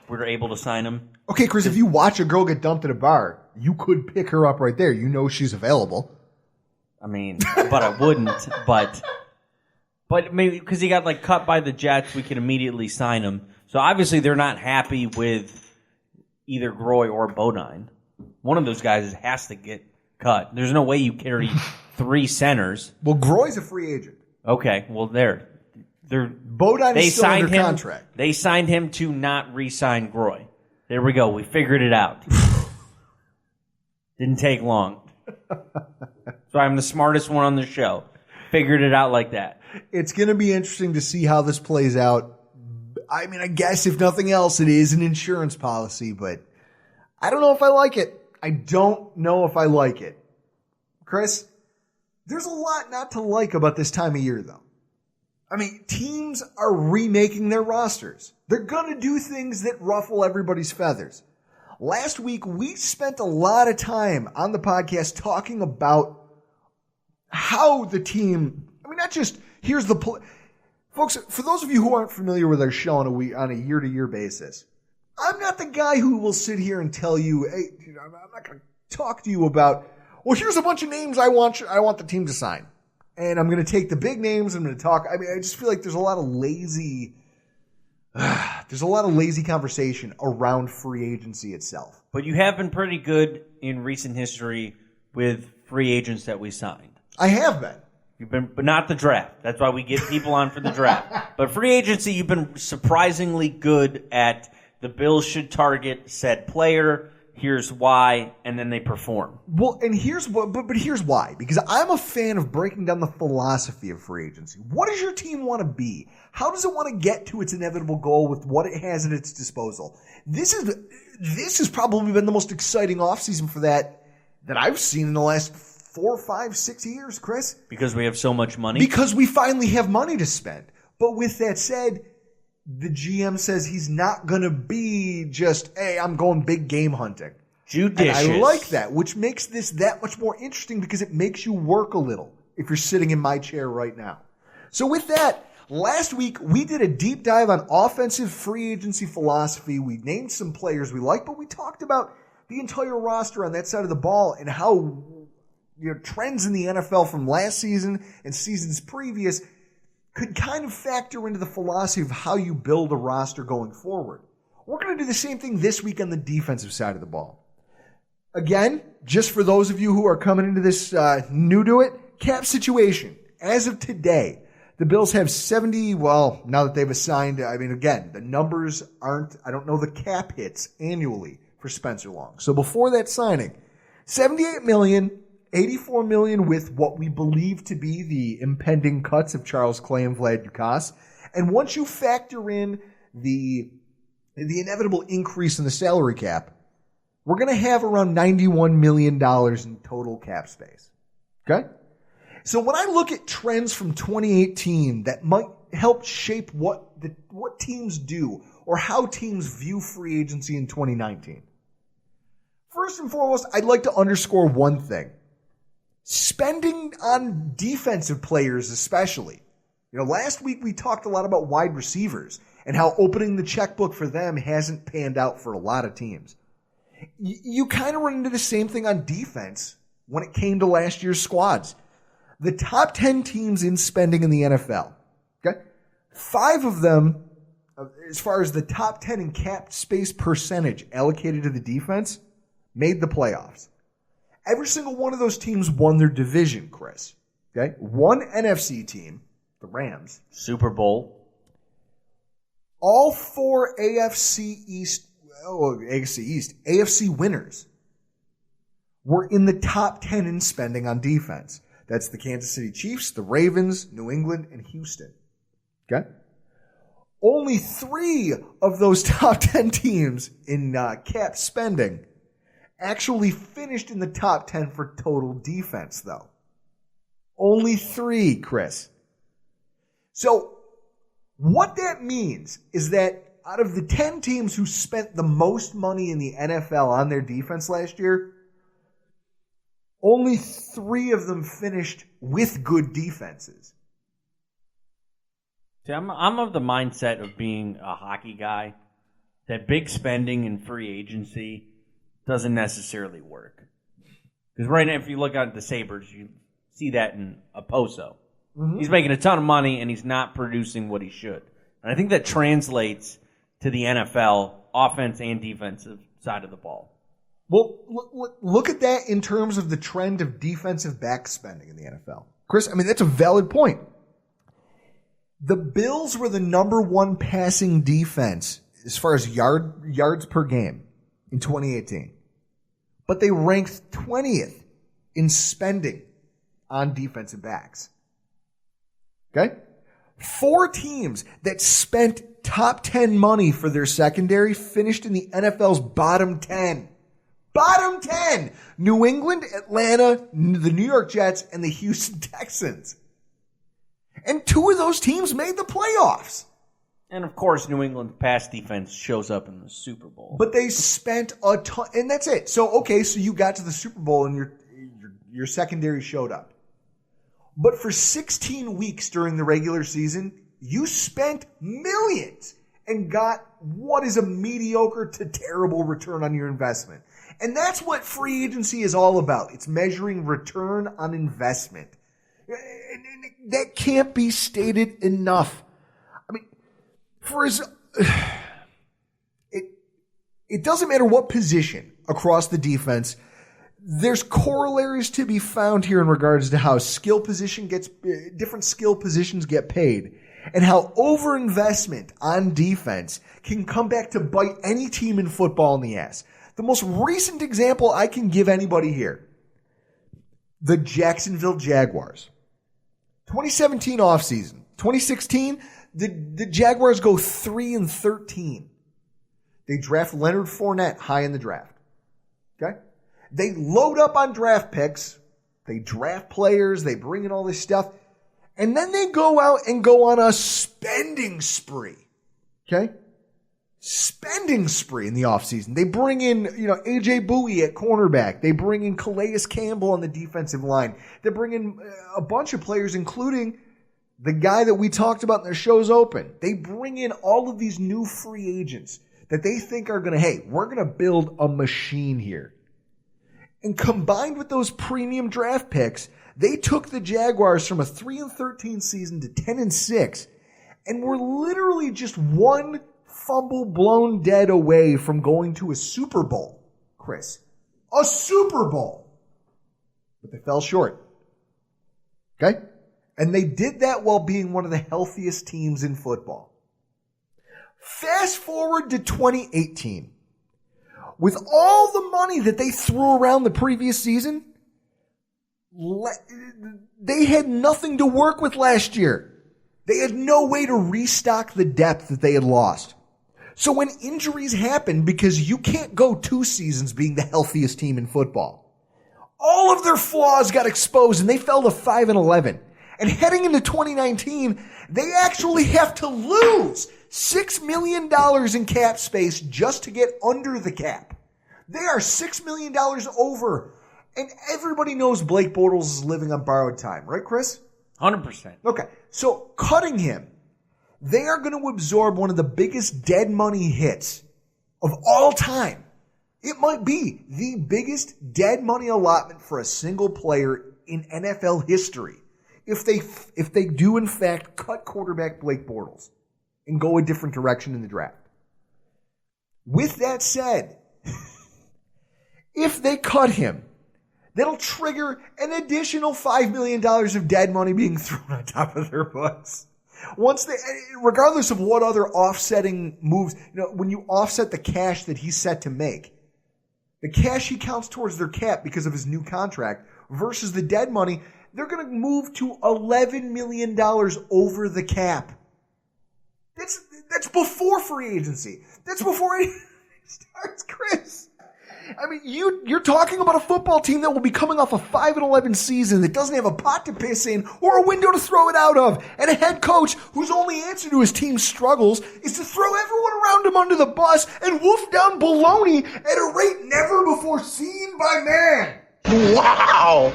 we're able to sign him. Okay, Chris, if you watch a girl get dumped at a bar, you could pick her up right there. You know she's available. But I wouldn't. But maybe because he got cut by the Jets, we can immediately sign him. So obviously they're not happy with either Groy or Bodine. One of those guys has to get cut. There's no way you carry 3 centers. Well, Groy's a free agent. Okay, well Bodine is still under contract. They signed him to not re-sign Groy. There we go. We figured it out. Didn't take long. So I'm the smartest one on the show. Figured it out like that. It's going to be interesting to see how this plays out. I guess if nothing else, it is an insurance policy, but I don't know if I like it. I don't know if I like it. Chris, there's a lot not to like about this time of year, though. Teams are remaking their rosters. They're going to do things that ruffle everybody's feathers. Last week, we spent a lot of time on the podcast talking about how the team, not just, here's the, folks, for those of you who aren't familiar with our show on a year-to-year basis, I'm not the guy who will sit here and tell you, hey, dude, I'm not going to talk to you about, well, here's a bunch of names I want the team to sign. And I'm going to take the big names, I'm going to talk, I just feel like there's a lot of lazy conversation around free agency itself. But you have been pretty good in recent history with free agents that we signed. I have been. You've been, but not the draft. That's why we get people on for the draft. But free agency, you've been surprisingly good at the Bills should target said player. Here's why, and then they perform. Well, and here's what, but here's why. Because I'm a fan of breaking down the philosophy of free agency. What does your team want to be? How does it want to get to its inevitable goal with what it has at its disposal? This has probably been the most exciting offseason for that I've seen in the last 4, 5, 6 years, Chris. Because we have so much money? Because we finally have money to spend. But with that said, the GM says he's not going to be just, hey, I'm going big game hunting. Judicious. And I like that, which makes this that much more interesting because it makes you work a little if you're sitting in my chair right now. So with that, last week we did a deep dive on offensive free agency philosophy. We named some players we like, but we talked about the entire roster on that side of the ball and how trends in the NFL from last season and seasons previous could kind of factor into the philosophy of how you build a roster going forward. We're going to do the same thing this week on the defensive side of the ball. Again, just for those of you who are coming into this new to it, cap situation. As of today, the Bills have 70, well, now that they've assigned, again, the numbers aren't, I don't know the cap hits annually for Spencer Long. So before that signing, $78 million, $84 million with what we believe to be the impending cuts of Charles Clay and Vlad Dukas. And once you factor in the inevitable increase in the salary cap, we're going to have around $91 million in total cap space. Okay? So when I look at trends from 2018 that might help shape what teams do or how teams view free agency in 2019. First and foremost, I'd like to underscore one thing. Spending on defensive players especially. Last week we talked a lot about wide receivers and how opening the checkbook for them hasn't panned out for a lot of teams. You kind of run into the same thing on defense when it came to last year's squads. The top 10 teams in spending in the NFL, okay? 5 of them, as far as the top 10 in cap space percentage allocated to the defense, made the playoffs. Every single one of those teams won their division, Chris. Okay? One NFC team, the Rams. Super Bowl. All 4 AFC winners were in the top 10 in spending on defense. That's the Kansas City Chiefs, the Ravens, New England, and Houston. Okay? Only 3 of those top 10 teams in cap spending actually finished in the top 10 for total defense, though. Only 3, Chris. So, what that means is that out of the 10 teams who spent the most money in the NFL on their defense last year, only 3 of them finished with good defenses. See, I'm of the mindset of being a hockey guy that big spending and free agency doesn't necessarily work. Because right now, if you look at the Sabres, you see that in Oposo. Mm-hmm. He's making a ton of money, and he's not producing what he should. And I think that translates to the NFL offense and defensive side of the ball. Well, look at that in terms of the trend of defensive back spending in the NFL. Chris, that's a valid point. The Bills were the number 1 passing defense as far as yards per game in 2018. But they ranked 20th in spending on defensive backs. Okay? 4 teams that spent top 10 money for their secondary finished in the NFL's bottom 10. Bottom 10! New England, Atlanta, the New York Jets, and the Houston Texans. And 2 of those teams made the playoffs. And, of course, New England's pass defense shows up in the Super Bowl. But they spent a ton, and that's it. So you got to the Super Bowl and your secondary showed up. But for 16 weeks during the regular season, you spent millions and got what is a mediocre to terrible return on your investment. And that's what free agency is all about. It's measuring return on investment. And that can't be stated enough. I mean, it doesn't matter what position across the defense. There's corollaries to be found here in regards to how different skill positions get paid, and how overinvestment on defense can come back to bite any team in football in the ass. The most recent example I can give anybody here, the Jacksonville Jaguars. 2017 offseason. 2016, the Jaguars go 3-13. They draft Leonard Fournette high in the draft. Okay? They load up on draft picks. They draft players. They bring in all this stuff. And then they go out and go on a spending spree. Okay? Spending spree in the offseason. They bring in, A.J. Bowie at cornerback. They bring in Calais Campbell on the defensive line. They bring in a bunch of players, including the guy that we talked about in the show's open. They bring in all of these new free agents that they think are going to, we're going to build a machine here. And combined with those premium draft picks, they took the Jaguars from a 3-13 season to 10-6, and were literally just one fumble blown dead away from going to a Super Bowl, Chris. A Super Bowl. But they fell short. Okay? And they did that while being one of the healthiest teams in football. Fast forward to 2018. With all the money that they threw around the previous season, they had nothing to work with last year. They had no way to restock the depth that they had lost. So when injuries happen, because you can't go 2 seasons being the healthiest team in football, all of their flaws got exposed and they fell to 5-11. And heading into 2019, they actually have to lose $6 million in cap space just to get under the cap. They are $6 million over. And everybody knows Blake Bortles is living on borrowed time, right, Chris? 100%. Okay, so cutting him, they are going to absorb one of the biggest dead money hits of all time. It might be the biggest dead money allotment for a single player in NFL history if they do in fact cut quarterback Blake Bortles and go a different direction in the draft. With that said, if they cut him, that'll trigger an additional $5 million of dead money being thrown on top of their books. Regardless of what other offsetting moves, when you offset the cash that he's set to make, the cash he counts towards their cap because of his new contract versus the dead money, they're going to move to $11 million over the cap. That's before free agency. That's before it starts, Chris. I mean, you're talking about a football team that will be coming off a 5-11 season that doesn't have a pot to piss in or a window to throw it out of, and a head coach whose only answer to his team's struggles is to throw everyone around him under the bus and wolf down baloney at a rate never before seen by man. Wow!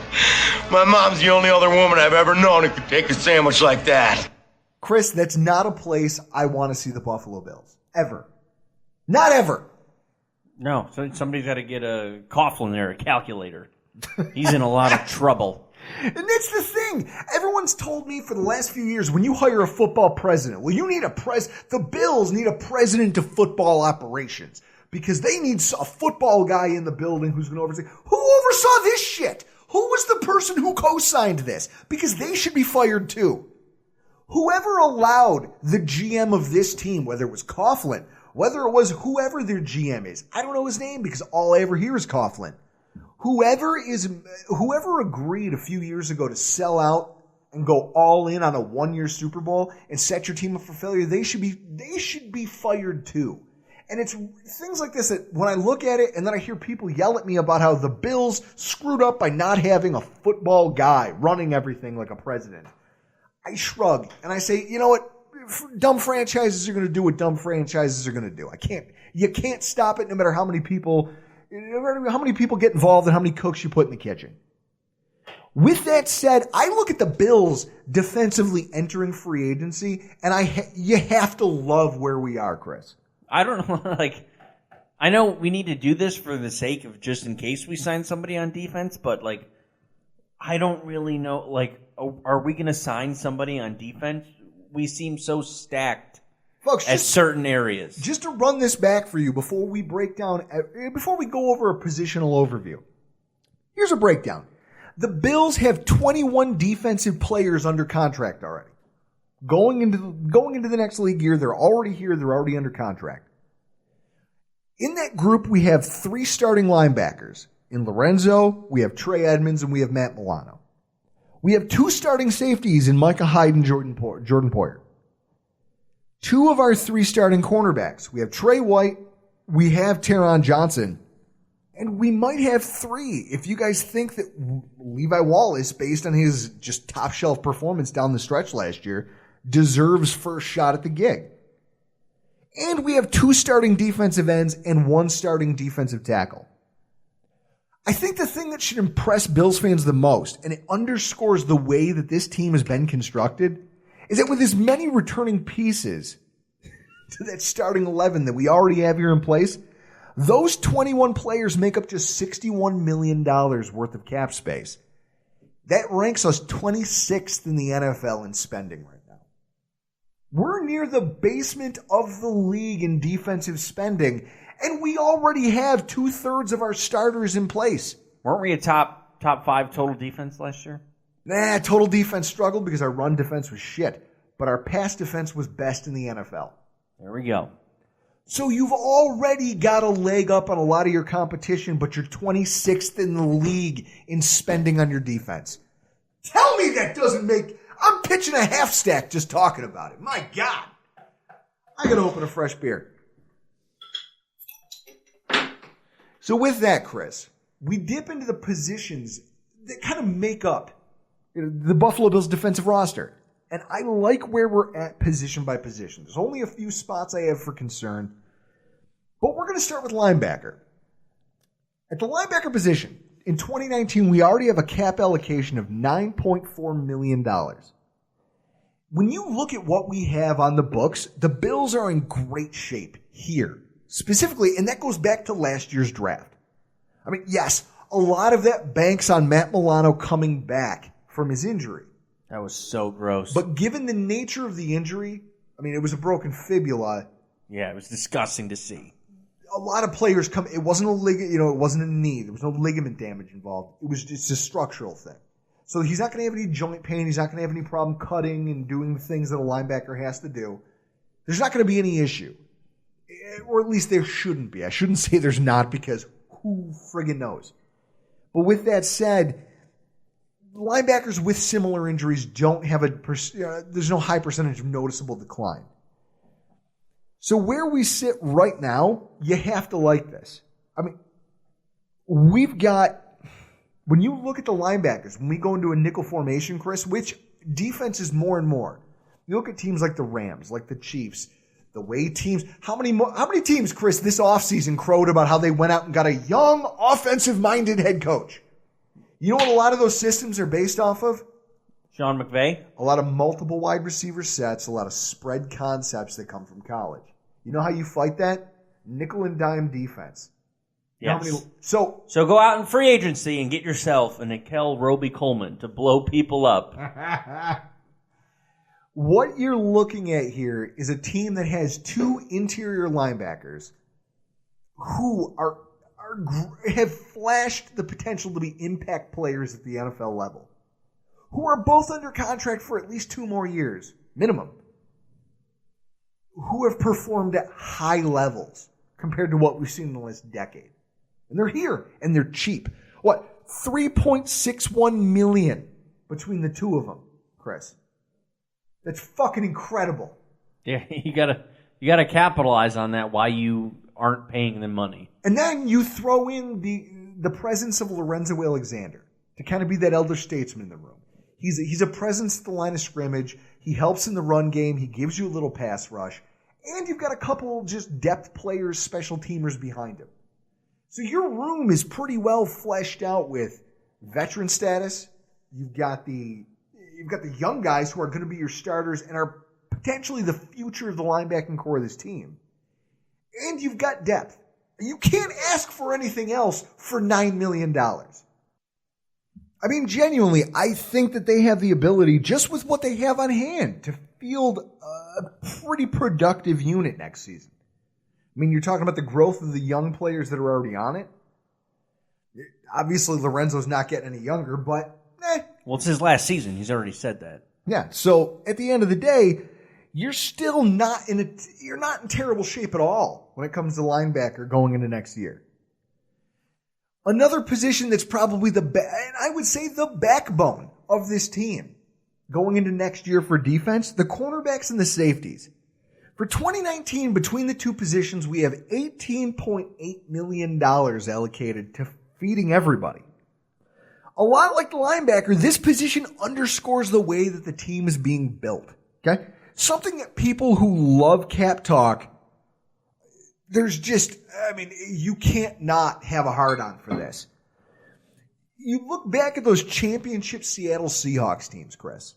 My mom's the only other woman I've ever known who could take a sandwich like that. Chris, that's not a place I want to see the Buffalo Bills. Ever. Not ever. No, so somebody's got to get a Coughlin there, a calculator. He's in a lot of trouble. And that's the thing. Everyone's told me for the last few years, when you hire a football president, you need the Bills need a president of football operations because they need a football guy in the building who's going to oversee. Who oversaw this shit? Who was the person who co-signed this? Because they should be fired too. Whoever allowed the GM of this team, whether it was Coughlin, whether it was whoever their GM is, I don't know his name because all I ever hear is Coughlin. Whoever agreed a few years ago to sell out and go all in on a 1-year Super Bowl and set your team up for failure, they should be fired too. And it's things like this that when I look at it and then I hear people yell at me about how the Bills screwed up by not having a football guy running everything like a president, I shrug and I say, you know what? dumb franchises are going to do what dumb franchises are going to do. You can't stop it no matter how many people get involved and how many cooks you put in the kitchen. With that said, I look at the Bills defensively entering free agency, and you have to love where we are, Chris. I don't know, I know we need to do this for the sake of just in case we sign somebody on defense, but, I don't really know, are we going to sign somebody on defense? We seem so stacked, folks, at certain areas. Just to run this back for you before we go over a positional overview. Here's a breakdown. The Bills have 21 defensive players under contract already. Going into the next league year, they're already here. They're already under contract. In that group, we have 3 starting linebackers. In Lorenzo, we have Trey Edmonds, and we have Matt Milano. We have 2 starting safeties in Micah Hyde and Jordan Poyer. 2 of our 3 starting cornerbacks. We have Trey White, we have Taron Johnson, and we might have 3 if you guys think that Levi Wallace, based on his just top shelf performance down the stretch last year, deserves first shot at the gig. And we have 2 starting defensive ends and 1 starting defensive tackle. I think the thing that should impress Bills fans the most, and it underscores the way that this team has been constructed, is that with as many returning pieces to that starting 11 that we already have here in place, those 21 players make up just $61 million worth of cap space. That ranks us 26th in the NFL in spending right now. We're near the basement of the league in defensive spending, and we already have 2/3 of our starters in place. Weren't we a top 5 total defense last year? Nah, total defense struggled because our run defense was shit, but our pass defense was best in the NFL. There we go. So you've already got a leg up on a lot of your competition, but you're 26th in the league in spending on your defense. Tell me that doesn't make... I'm pitching a half stack just talking about it. My God. I got to open a fresh beer. So with that, Chris, we dip into the positions that kind of make up the Buffalo Bills defensive roster. And I like where we're at position by position. There's only a few spots I have for concern. But we're going to start with linebacker. At the linebacker position, in 2019, we already have a cap allocation of $9.4 million. When you look at what we have on the books, the Bills are in great shape here. Specifically, and that goes back to last year's draft. I mean, yes, a lot of that banks on Matt Milano coming back from his injury. That was so gross. But given the nature of the injury, I mean, it was a broken fibula. Yeah, it was disgusting to see. A lot of players come. It wasn't it wasn't a knee. There was no ligament damage involved. It was just a structural thing. So he's not going to have any joint pain. He's not going to have any problem cutting and doing the things that a linebacker has to do. There's not going to be any issue. Or at least there shouldn't be. I shouldn't say there's not because who friggin' knows. But with that said, linebackers with similar injuries don't have there's no high percentage of noticeable decline. So where we sit right now, you have to like this. I mean, we've got, when you look at the linebackers, when we go into a nickel formation, Chris, which defenses more and more, you look at teams like the Rams, like the Chiefs, the way teams, how many teams, Chris, this offseason crowed about how they went out and got a young, offensive-minded head coach? You know what a lot of those systems are based off of? Sean McVay? A lot of multiple wide receiver sets, a lot of spread concepts that come from college. You know how you fight that? Nickel and dime defense. Yes. So go out in free agency and get yourself an Akel Roby-Coleman to blow people up. What you're looking at here is a team that has 2 interior linebackers who have flashed the potential to be impact players at the NFL level, who are both under contract for at least 2 more years, minimum, who have performed at high levels compared to what we've seen in the last decade. And they're here, and they're cheap. What? $3.61 million between the 2 of them, Chris. That's fucking incredible. Yeah, you gotta capitalize on that while you aren't paying them money. And then you throw in the presence of Lorenzo Alexander to kind of be that elder statesman in the room. He's a presence at the line of scrimmage. He helps in the run game. He gives you a little pass rush. And you've got a couple just depth players, special teamers behind him. So your room is pretty well fleshed out with veteran status. You've got the young guys who are going to be your starters and are potentially the future of the linebacking core of this team. And you've got depth. You can't ask for anything else for $9 million. I mean, genuinely, I think that they have the ability, just with what they have on hand, to field a pretty productive unit next season. I mean, you're talking about the growth of the young players that are already on it. Obviously, Lorenzo's not getting any younger, but Well, it's his last season. He's already said that. Yeah, so at the end of the day, you're still not in terrible shape at all when it comes to linebacker going into next year. Another position that's probably I would say the backbone of this team going into next year for defense, the cornerbacks and the safeties. For 2019, between the two positions, we have $18.8 million allocated to feeding everybody. A lot like the linebacker, this position underscores the way that the team is being built. Okay? Something that people who love cap talk, you can't not have a hard-on for this. You look back at those championship Seattle Seahawks teams, Chris.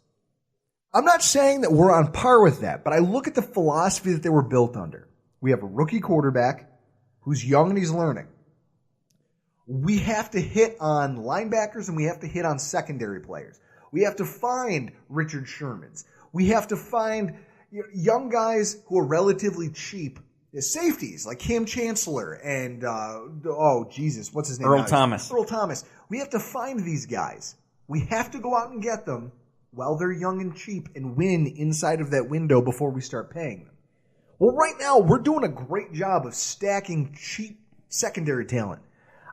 I'm not saying that we're on par with that, but I look at the philosophy that they were built under. We have a rookie quarterback who's young and he's learning. We have to hit on linebackers and we have to hit on secondary players. We have to find Richard Shermans. We have to find young guys who are relatively cheap as safeties, like Cam Chancellor and, what's his name? Earl Thomas. Earl Thomas. We have to find these guys. We have to go out and get them while they're young and cheap and win inside of that window before we start paying them. Well, right now, we're doing a great job of stacking cheap secondary talent.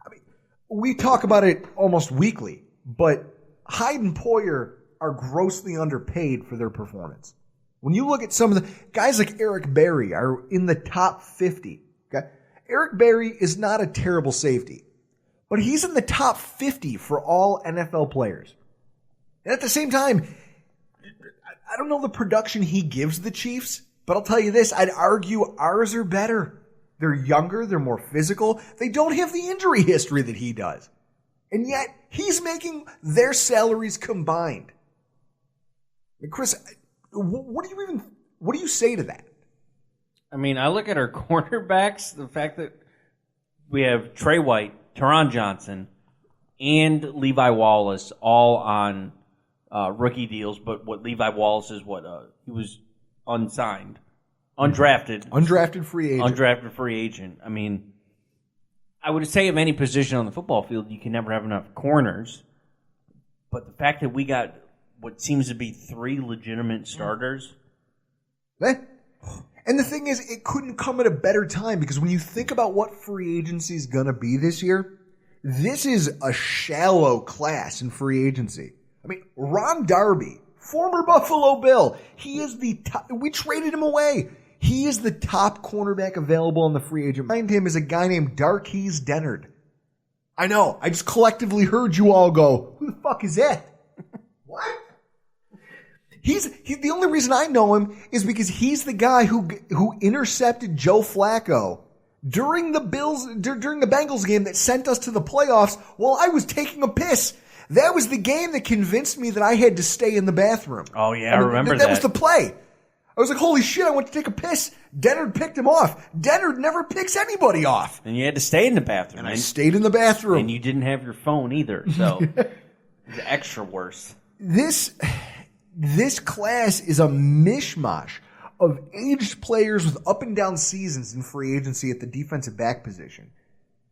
I mean, we talk about it almost weekly, but Hyde and Poyer are grossly underpaid for their performance. When you look at some of the guys like Eric Berry are in the top 50. Okay? Eric Berry is not a terrible safety, but he's in the top 50 for all NFL players. And at the same time, I don't know the production he gives the Chiefs, but I'll tell you this, I'd argue ours are better. They're younger, they're more physical, they don't have the injury history that he does. And yet, he's making their salaries combined. And Chris, what do you say to that? I mean, I look at our cornerbacks, the fact that we have Trey White, Teron Johnson, and Levi Wallace all on rookie deals, but what Levi Wallace is he was unsigned, undrafted free agent. I mean, I would say of any position on the football field, you can never have enough corners, but the fact that we got what seems to be 3 legitimate starters. And the thing is, it couldn't come at a better time because when you think about what free agency is going to be this year, this is a shallow class in free agency. I mean, Ron Darby, former Buffalo Bill, he is the top. We traded him away. He is the top cornerback available on the free agent. Behind him is a guy named Darqueze Dennard. I know. I just collectively heard you all go, who the fuck is that? What? The only reason I know him is because he's the guy who intercepted Joe Flacco during the Bengals game that sent us to the playoffs while I was taking a piss. That was the game that convinced me that I had to stay in the bathroom. Oh, yeah, I remember that. That was the play. I was like, holy shit, I went to take a piss. Dennard picked him off. Dennard never picks anybody off. And you had to stay in the bathroom. And I stayed in the bathroom. And you didn't have your phone either, so it's extra worse. This class is a mishmash of aged players with up and down seasons in free agency at the defensive back position.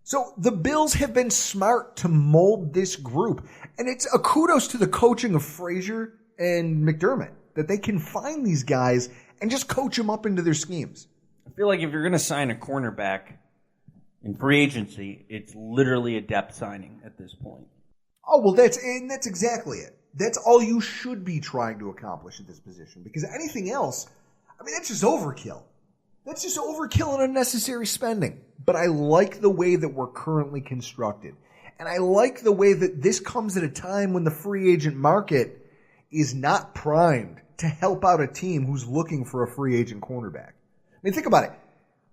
So the Bills have been smart to mold this group. And it's a kudos to the coaching of Frazier and McDermott that they can find these guys and just coach them up into their schemes. I feel like if you're going to sign a cornerback in free agency, it's literally a depth signing at this point. Oh, well, that's exactly it. That's all you should be trying to accomplish at this position. Because anything else, I mean, that's just overkill. That's just overkill and unnecessary spending. But I like the way that we're currently constructed. And I like the way that this comes at a time when the free agent market is not primed to help out a team who's looking for a free agent cornerback. I mean, think about it.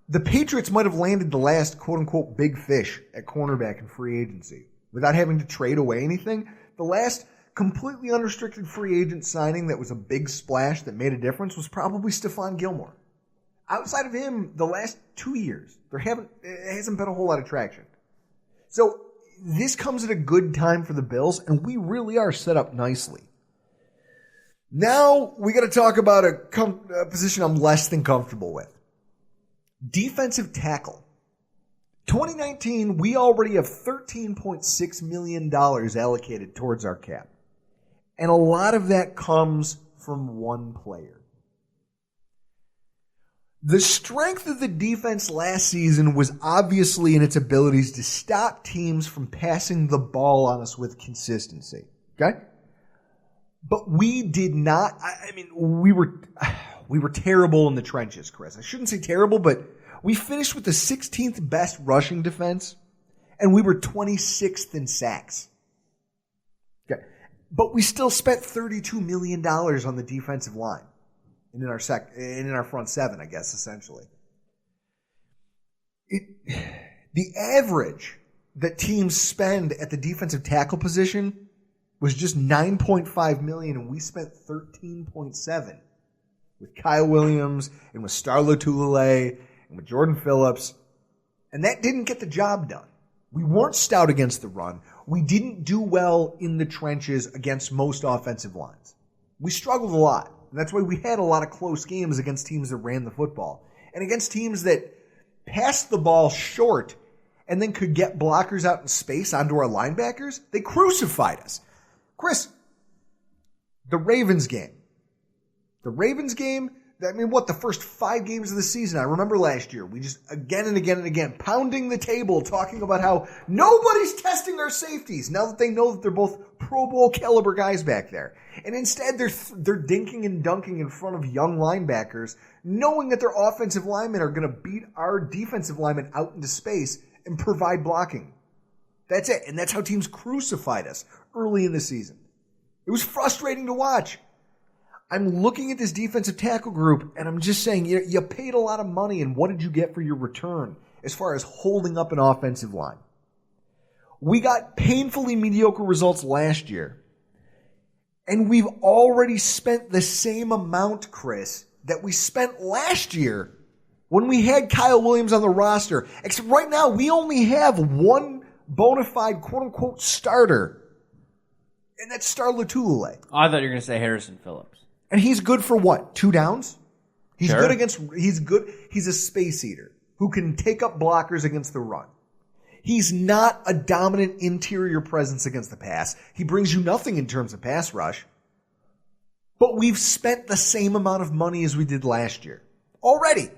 The Patriots might have landed the last quote-unquote big fish at cornerback in free agency without having to trade away anything. The last completely unrestricted free agent signing that was a big splash that made a difference was probably Stephon Gilmore. Outside of him, the last 2 years, it hasn't been a whole lot of traction. So this comes at a good time for the Bills, and we really are set up nicely. Now we got to talk about a position I'm less than comfortable with. Defensive tackle. 2019, we already have $13.6 million allocated towards our cap. And a lot of that comes from one player. The strength of the defense last season was obviously in its abilities to stop teams from passing the ball on us with consistency. Okay? But we did not, we were terrible in the trenches, Chris. I shouldn't say terrible, but we finished with the 16th best rushing defense, and we were 26th in sacks. Okay. But we still spent $32 million on the defensive line. And in our front seven, I guess, essentially. The average that teams spend at the defensive tackle position was just $9.5 million, and we spent $13.7 with Kyle Williams and with Star Lotulelei and with Jordan Phillips, and that didn't get the job done. We weren't stout against the run. We didn't do well in the trenches against most offensive lines. We struggled a lot. And that's why we had a lot of close games against teams that ran the football. And against teams that passed the ball short and then could get blockers out in space onto our linebackers, they crucified us. Chris, the Ravens game. The first 5 games of the season, I remember last year, we just again and again and again pounding the table talking about how nobody's testing our safeties now that they know that they're both Pro Bowl caliber guys back there. And instead they're dinking and dunking in front of young linebackers, knowing that their offensive linemen are going to beat our defensive linemen out into space and provide blocking. That's it. And that's how teams crucified us early in the season. It was frustrating to watch. I'm looking at this defensive tackle group, and I'm just saying, you paid a lot of money, and what did you get for your return as far as holding up an offensive line? We got painfully mediocre results last year, and we've already spent the same amount, Chris, that we spent last year when we had Kyle Williams on the roster. Except right now, we only have one bona fide, quote-unquote, starter, and that's Star Lotulelei. Oh, I thought you were going to say Harrison Phillips. And he's good for what? 2 downs? He's sure. He's a space eater who can take up blockers against the run. He's not a dominant interior presence against the pass. He brings you nothing in terms of pass rush. But we've spent the same amount of money as we did last year. Already.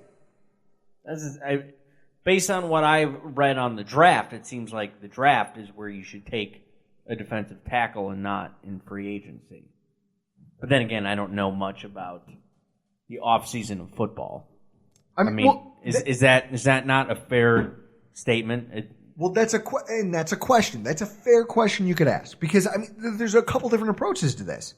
Based on what I read on the draft, it seems like the draft is where you should take a defensive tackle and not in free agency. But then again, I don't know much about the offseason of football. Is that not a fair statement? That's a question. That's a fair question you could ask because there's a couple different approaches to this.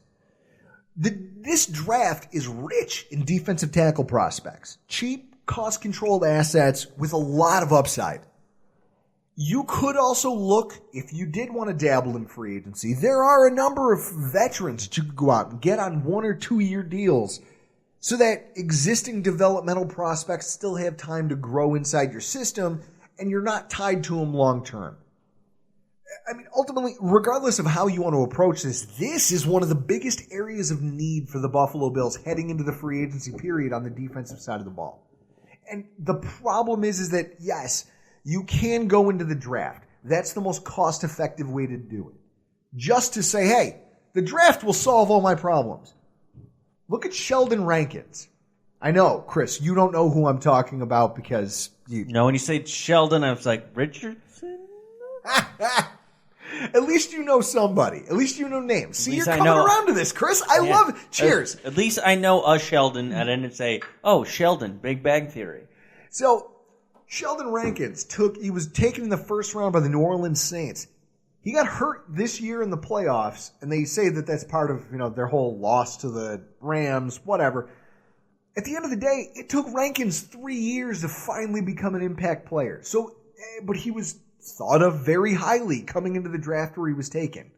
This draft is rich in defensive tackle prospects, cheap, cost-controlled assets with a lot of upside. You could also look, if you did want to dabble in free agency, there are a number of veterans that you could go out and get on 1 or 2 year deals so that existing developmental prospects still have time to grow inside your system and you're not tied to them long term. Ultimately, regardless of how you want to approach this is one of the biggest areas of need for the Buffalo Bills heading into the free agency period on the defensive side of the ball. And the problem is that, yes, you can go into the draft. That's the most cost-effective way to do it. Just to say, hey, the draft will solve all my problems. Look at Sheldon Rankins. I know, Chris, you don't know who I'm talking about because you... No, when you say Sheldon, I was like, Richardson? At least you know somebody. At least you know names. See, you're coming around to this, Chris. I love it. Cheers. At least I know a Sheldon. I didn't say, oh, Sheldon, Big Bang Theory. So... Sheldon Rankins was taken in the first round by the New Orleans Saints. He got hurt this year in the playoffs, and they say that that's part of, their whole loss to the Rams, whatever. At the end of the day, it took Rankins 3 years to finally become an impact player. But he was thought of very highly coming into the draft where he was taken.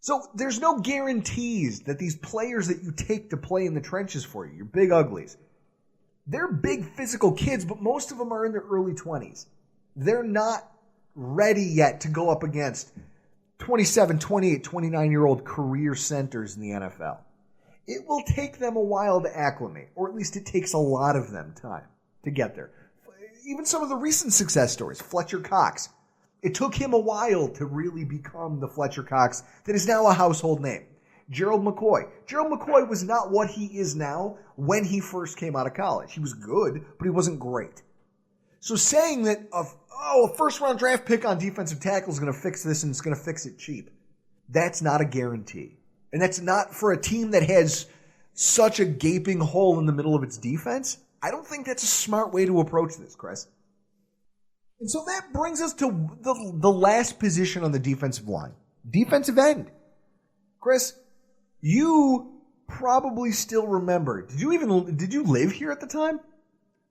So there's no guarantees that these players that you take to play in the trenches for you, your big uglies, they're big physical kids, but most of them are in their early 20s. They're not ready yet to go up against 27, 28, 29-year-old career centers in the NFL. It will take them a while to acclimate, or at least it takes a lot of them time to get there. Even some of the recent success stories, Fletcher Cox, it took him a while to really become the Fletcher Cox that is now a household name. Gerald McCoy. Gerald McCoy was not what he is now when he first came out of college. He was good, but he wasn't great. So saying that a first-round draft pick on defensive tackle is going to fix this and it's going to fix it cheap, that's not a guarantee. And that's not for a team that has such a gaping hole in the middle of its defense. I don't think that's a smart way to approach this, Chris. And so that brings us to the last position on the defensive line. Defensive end. Chris, you probably still remember. Did you live here at the time?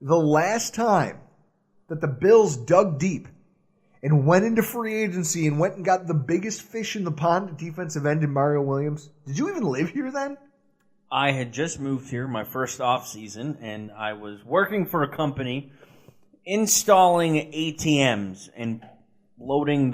The last time that the Bills dug deep and went into free agency and went and got the biggest fish in the pond at defensive end in Mario Williams. Did you even live here then? I had just moved here my first off season, and I was working for a company installing ATMs and doing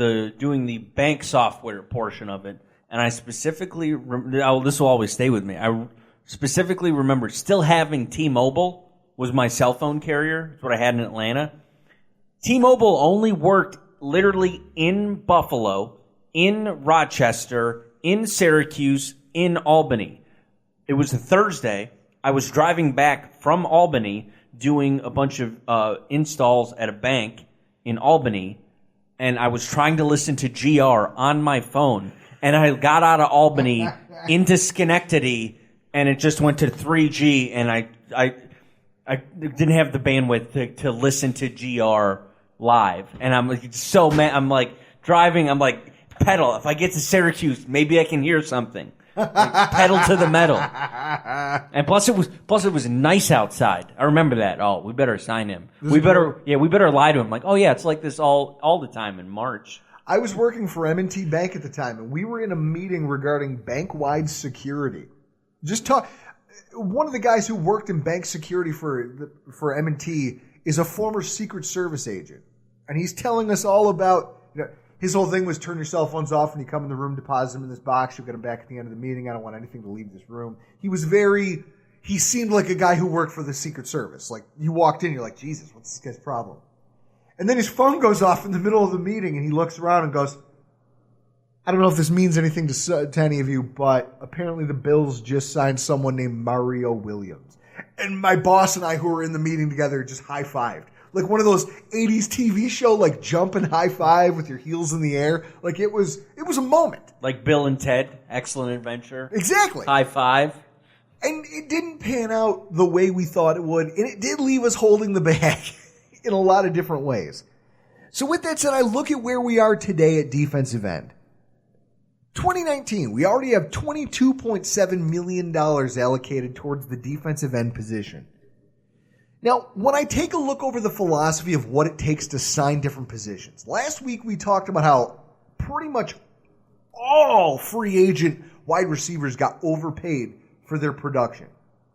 the bank software portion of it. And I specifically, this will always stay with me. I specifically remember still having T-Mobile was my cell phone carrier. That's what I had in Atlanta. T-Mobile only worked literally in Buffalo, in Rochester, in Syracuse, in Albany. It was a Thursday. I was driving back from Albany doing a bunch of installs at a bank in Albany, and I was trying to listen to GR on my phone, and I got out of Albany into Schenectady, and it just went to 3G, and I didn't have the bandwidth to listen to GR live, and I'm like so mad. I'm like driving. I'm like, pedal. If I get to Syracuse, maybe I can hear something. Like, pedal to the metal. And plus it was nice outside. I remember that. Oh, we better sign him. We better lie to him. Like, oh yeah, it's like this all the time in March. I was working for M&T Bank at the time, and we were in a meeting regarding bank-wide security. One of the guys who worked in bank security for M&T is a former Secret Service agent, and he's telling us all about, his whole thing was turn your cell phones off when you come in the room, deposit them in this box, you'll get them back at the end of the meeting. I don't want anything to leave this room. He seemed like a guy who worked for the Secret Service. Like, you walked in, you're like, Jesus, what's this guy's problem? And then his phone goes off in the middle of the meeting, and he looks around and goes, I don't know if this means anything to any of you, but apparently the Bills just signed someone named Mario Williams. And my boss and I, who were in the meeting together, just high-fived. Like one of those 80s TV show, like jump and high-five with your heels in the air. Like it was a moment. Like Bill and Ted, Excellent Adventure. Exactly. High five. And it didn't pan out the way we thought it would. And it did leave us holding the bag in a lot of different ways. So with that said, I look at where we are today at defensive end. 2019, we already have $22.7 million allocated towards the defensive end position. Now, when I take a look over the philosophy of what it takes to sign different positions, last week we talked about how pretty much all free agent wide receivers got overpaid for their production.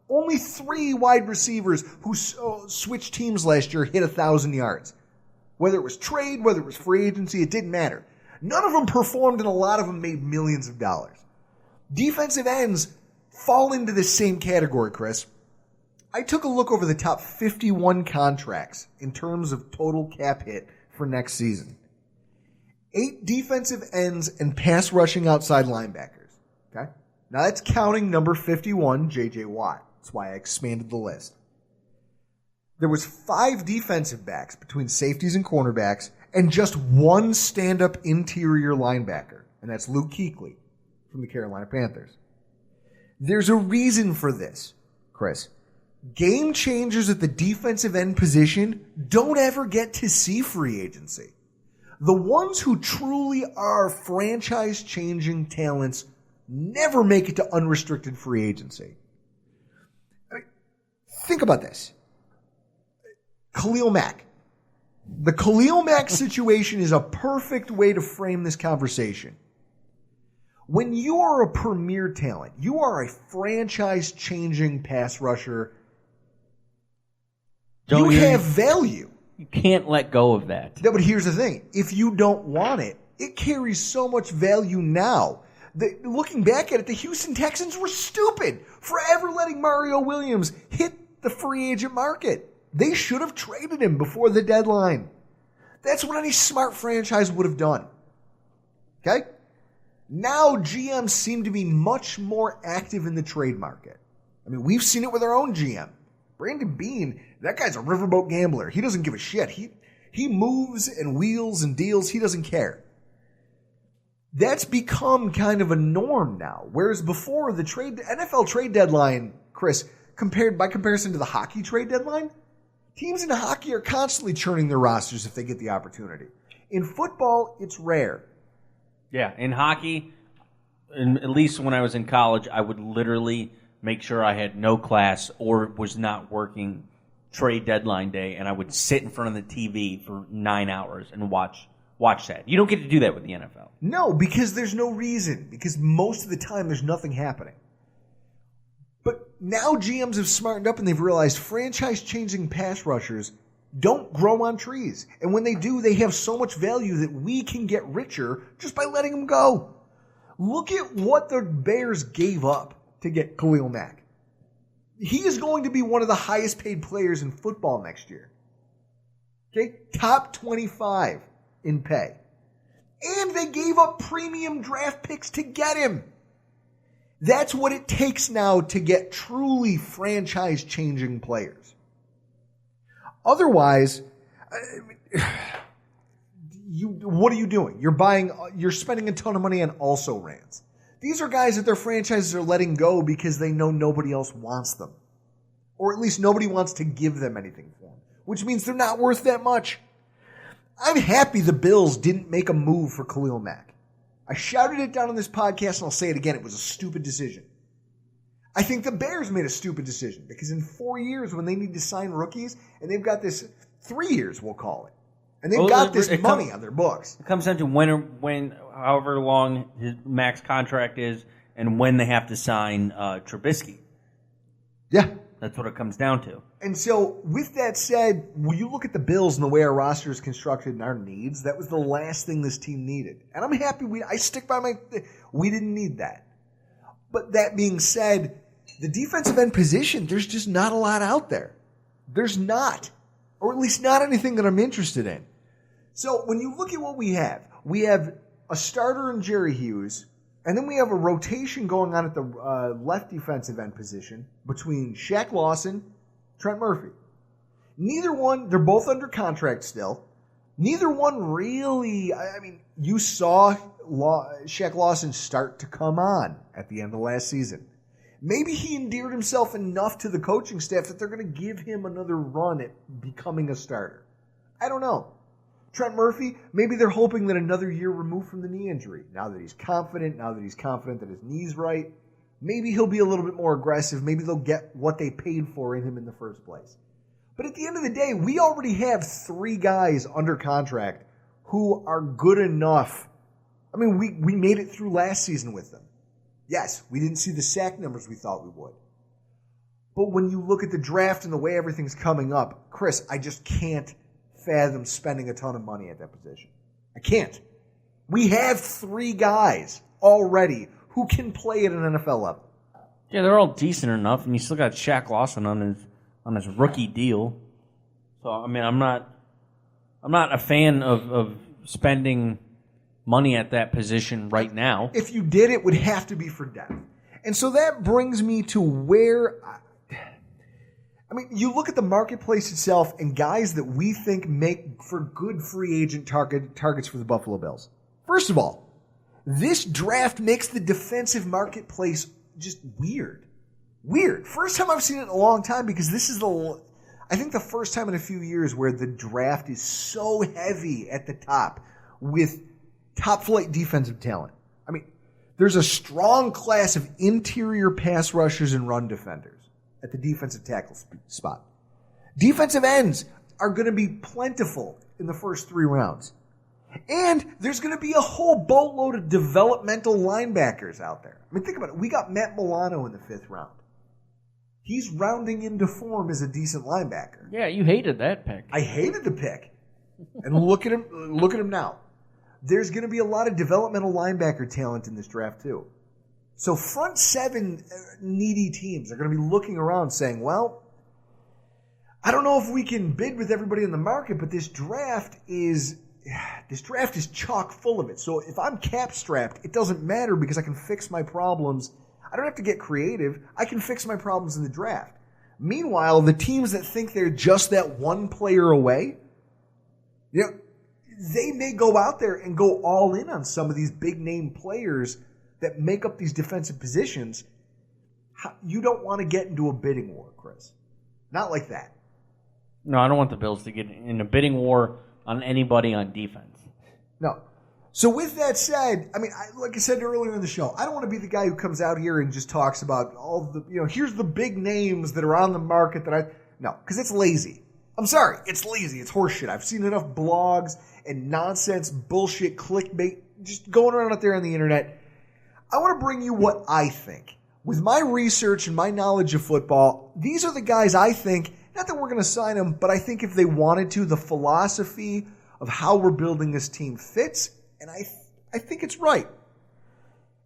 Only 3 wide receivers who switched teams last year hit 1,000 yards. Whether it was trade, whether it was free agency, it didn't matter. None of them performed, and a lot of them made millions of dollars. Defensive ends fall into the same category, Chris. I took a look over the top 51 contracts in terms of total cap hit for next season. 8 defensive ends and pass rushing outside linebackers. Okay? Now that's counting number 51, J.J. Watt. That's why I expanded the list. There was 5 defensive backs between safeties and cornerbacks, and just 1 stand-up interior linebacker, and that's Luke Kuechly from the Carolina Panthers. There's a reason for this, Chris. Game changers at the defensive end position don't ever get to see free agency. The ones who truly are franchise-changing talents never make it to unrestricted free agency. I mean, think about this. Khalil Mack. The Khalil Mack situation is a perfect way to frame this conversation. When you are a premier talent, you are a franchise-changing pass rusher, you have value. You can't let go of that. No, but here's the thing. If you don't want it, it carries so much value now. Looking back at it, the Houston Texans were stupid for ever letting Mario Williams hit the free agent market. They should have traded him before the deadline. That's what any smart franchise would have done. Okay? Now GMs seem to be much more active in the trade market. I mean, we've seen it with our own GM. Brandon Beane, that guy's a riverboat gambler. He doesn't give a shit. He moves and wheels and deals. He doesn't care. That's become kind of a norm now. Whereas before, the NFL trade deadline, Chris, by comparison to the hockey trade deadline, teams in hockey are constantly churning their rosters if they get the opportunity. In football, it's rare. Yeah, in hockey, at least when I was in college, I would literally make sure I had no class or was not working trade deadline day, and I would sit in front of the TV for 9 hours and watch that. You don't get to do that with the NFL. No, because there's no reason. Because most of the time, there's nothing happening. But now GMs have smartened up and they've realized franchise-changing pass rushers don't grow on trees. And when they do, they have so much value that we can get richer just by letting them go. Look at what the Bears gave up to get Khalil Mack. He is going to be one of the highest paid players in football next year. Okay? Top 25 in pay. And they gave up premium draft picks to get him. That's what it takes now to get truly franchise-changing players. Otherwise, what are you doing? You're spending a ton of money on also-rans. These are guys that their franchises are letting go because they know nobody else wants them. Or at least nobody wants to give them anything for them. Which means they're not worth that much. I'm happy the Bills didn't make a move for Khalil Mack. I shouted it down on this podcast and I'll say it again. It was a stupid decision. I think the Bears made a stupid decision because in 4 years when they need to sign rookies, and they've got this 3 years, we'll call it. And they've got this money on their books. It comes down to when however long his max contract is and when they have to sign Trubisky. Yeah. That's what it comes down to. And so, with that said, when you look at the Bills and the way our roster is constructed and our needs, that was the last thing this team needed. And I'm happy I stick by we didn't need that. But that being said, the defensive end position, there's just not a lot out there. There's not. Or at least not anything that I'm interested in. So, when you look at what we have a starter in Jerry Hughes, and then we have a rotation going on at the left defensive end position between Shaq Lawson, Trent Murphy. Neither one, they're both under contract still. Neither one really, you saw Shaq Lawson start to come on at the end of last season. Maybe he endeared himself enough to the coaching staff that they're going to give him another run at becoming a starter. I don't know. Trent Murphy, maybe they're hoping that another year removed from the knee injury. Now that he's confident that his knee's right, maybe he'll be a little bit more aggressive. Maybe they'll get what they paid for in him in the first place. But at the end of the day, we already have 3 guys under contract who are good enough. We made it through last season with them. Yes, we didn't see the sack numbers we thought we would. But when you look at the draft and the way everything's coming up, Chris, I just can't fathom spending a ton of money at that position. I can't. We have 3 guys already who can play at an NFL level. Yeah, they're all decent enough, and you still got Shaq Lawson on his rookie deal. So I'm not a fan of spending money at that position right now. If you did, it would have to be for depth. And so that brings me to where you look at the marketplace itself and guys that we think make for good free agent targets for the Buffalo Bills. First of all, this draft makes the defensive marketplace just weird. Weird. First time I've seen it in a long time because this is the first time in a few years where the draft is so heavy at the top with top-flight defensive talent. I mean, there's a strong class of interior pass rushers and run defenders at the defensive tackle spot. Defensive ends are going to be plentiful in the first 3 rounds. And there's going to be a whole boatload of developmental linebackers out there. I mean, think about it. We got Matt Milano in the 5th round. He's rounding into form as a decent linebacker. Yeah, you hated that pick. I hated the pick. And look at him now. There's going to be a lot of developmental linebacker talent in this draft too. So front 7 needy teams are going to be looking around saying, well, I don't know if we can bid with everybody in the market, but this draft is chock full of it. So if I'm cap strapped, it doesn't matter because I can fix my problems. I don't have to get creative. I can fix my problems in the draft. Meanwhile, the teams that think they're just that one player away, they may go out there and go all in on some of these big name players that make up these defensive positions. You don't want to get into a bidding war, Chris. Not like that. No, I don't want the Bills to get in a bidding war on anybody on defense. No. So with that said, I mean, like I said earlier in the show, I don't want to be the guy who comes out here and just talks about all the, here's the big names that are on the market no, because it's lazy. I'm sorry, it's lazy. It's horseshit. I've seen enough blogs and nonsense, bullshit, clickbait, just going around out there on the internet. I want to bring you what I think. With my research and my knowledge of football, these are the guys I think, not that we're going to sign them, but I think if they wanted to, the philosophy of how we're building this team fits, and I think it's right.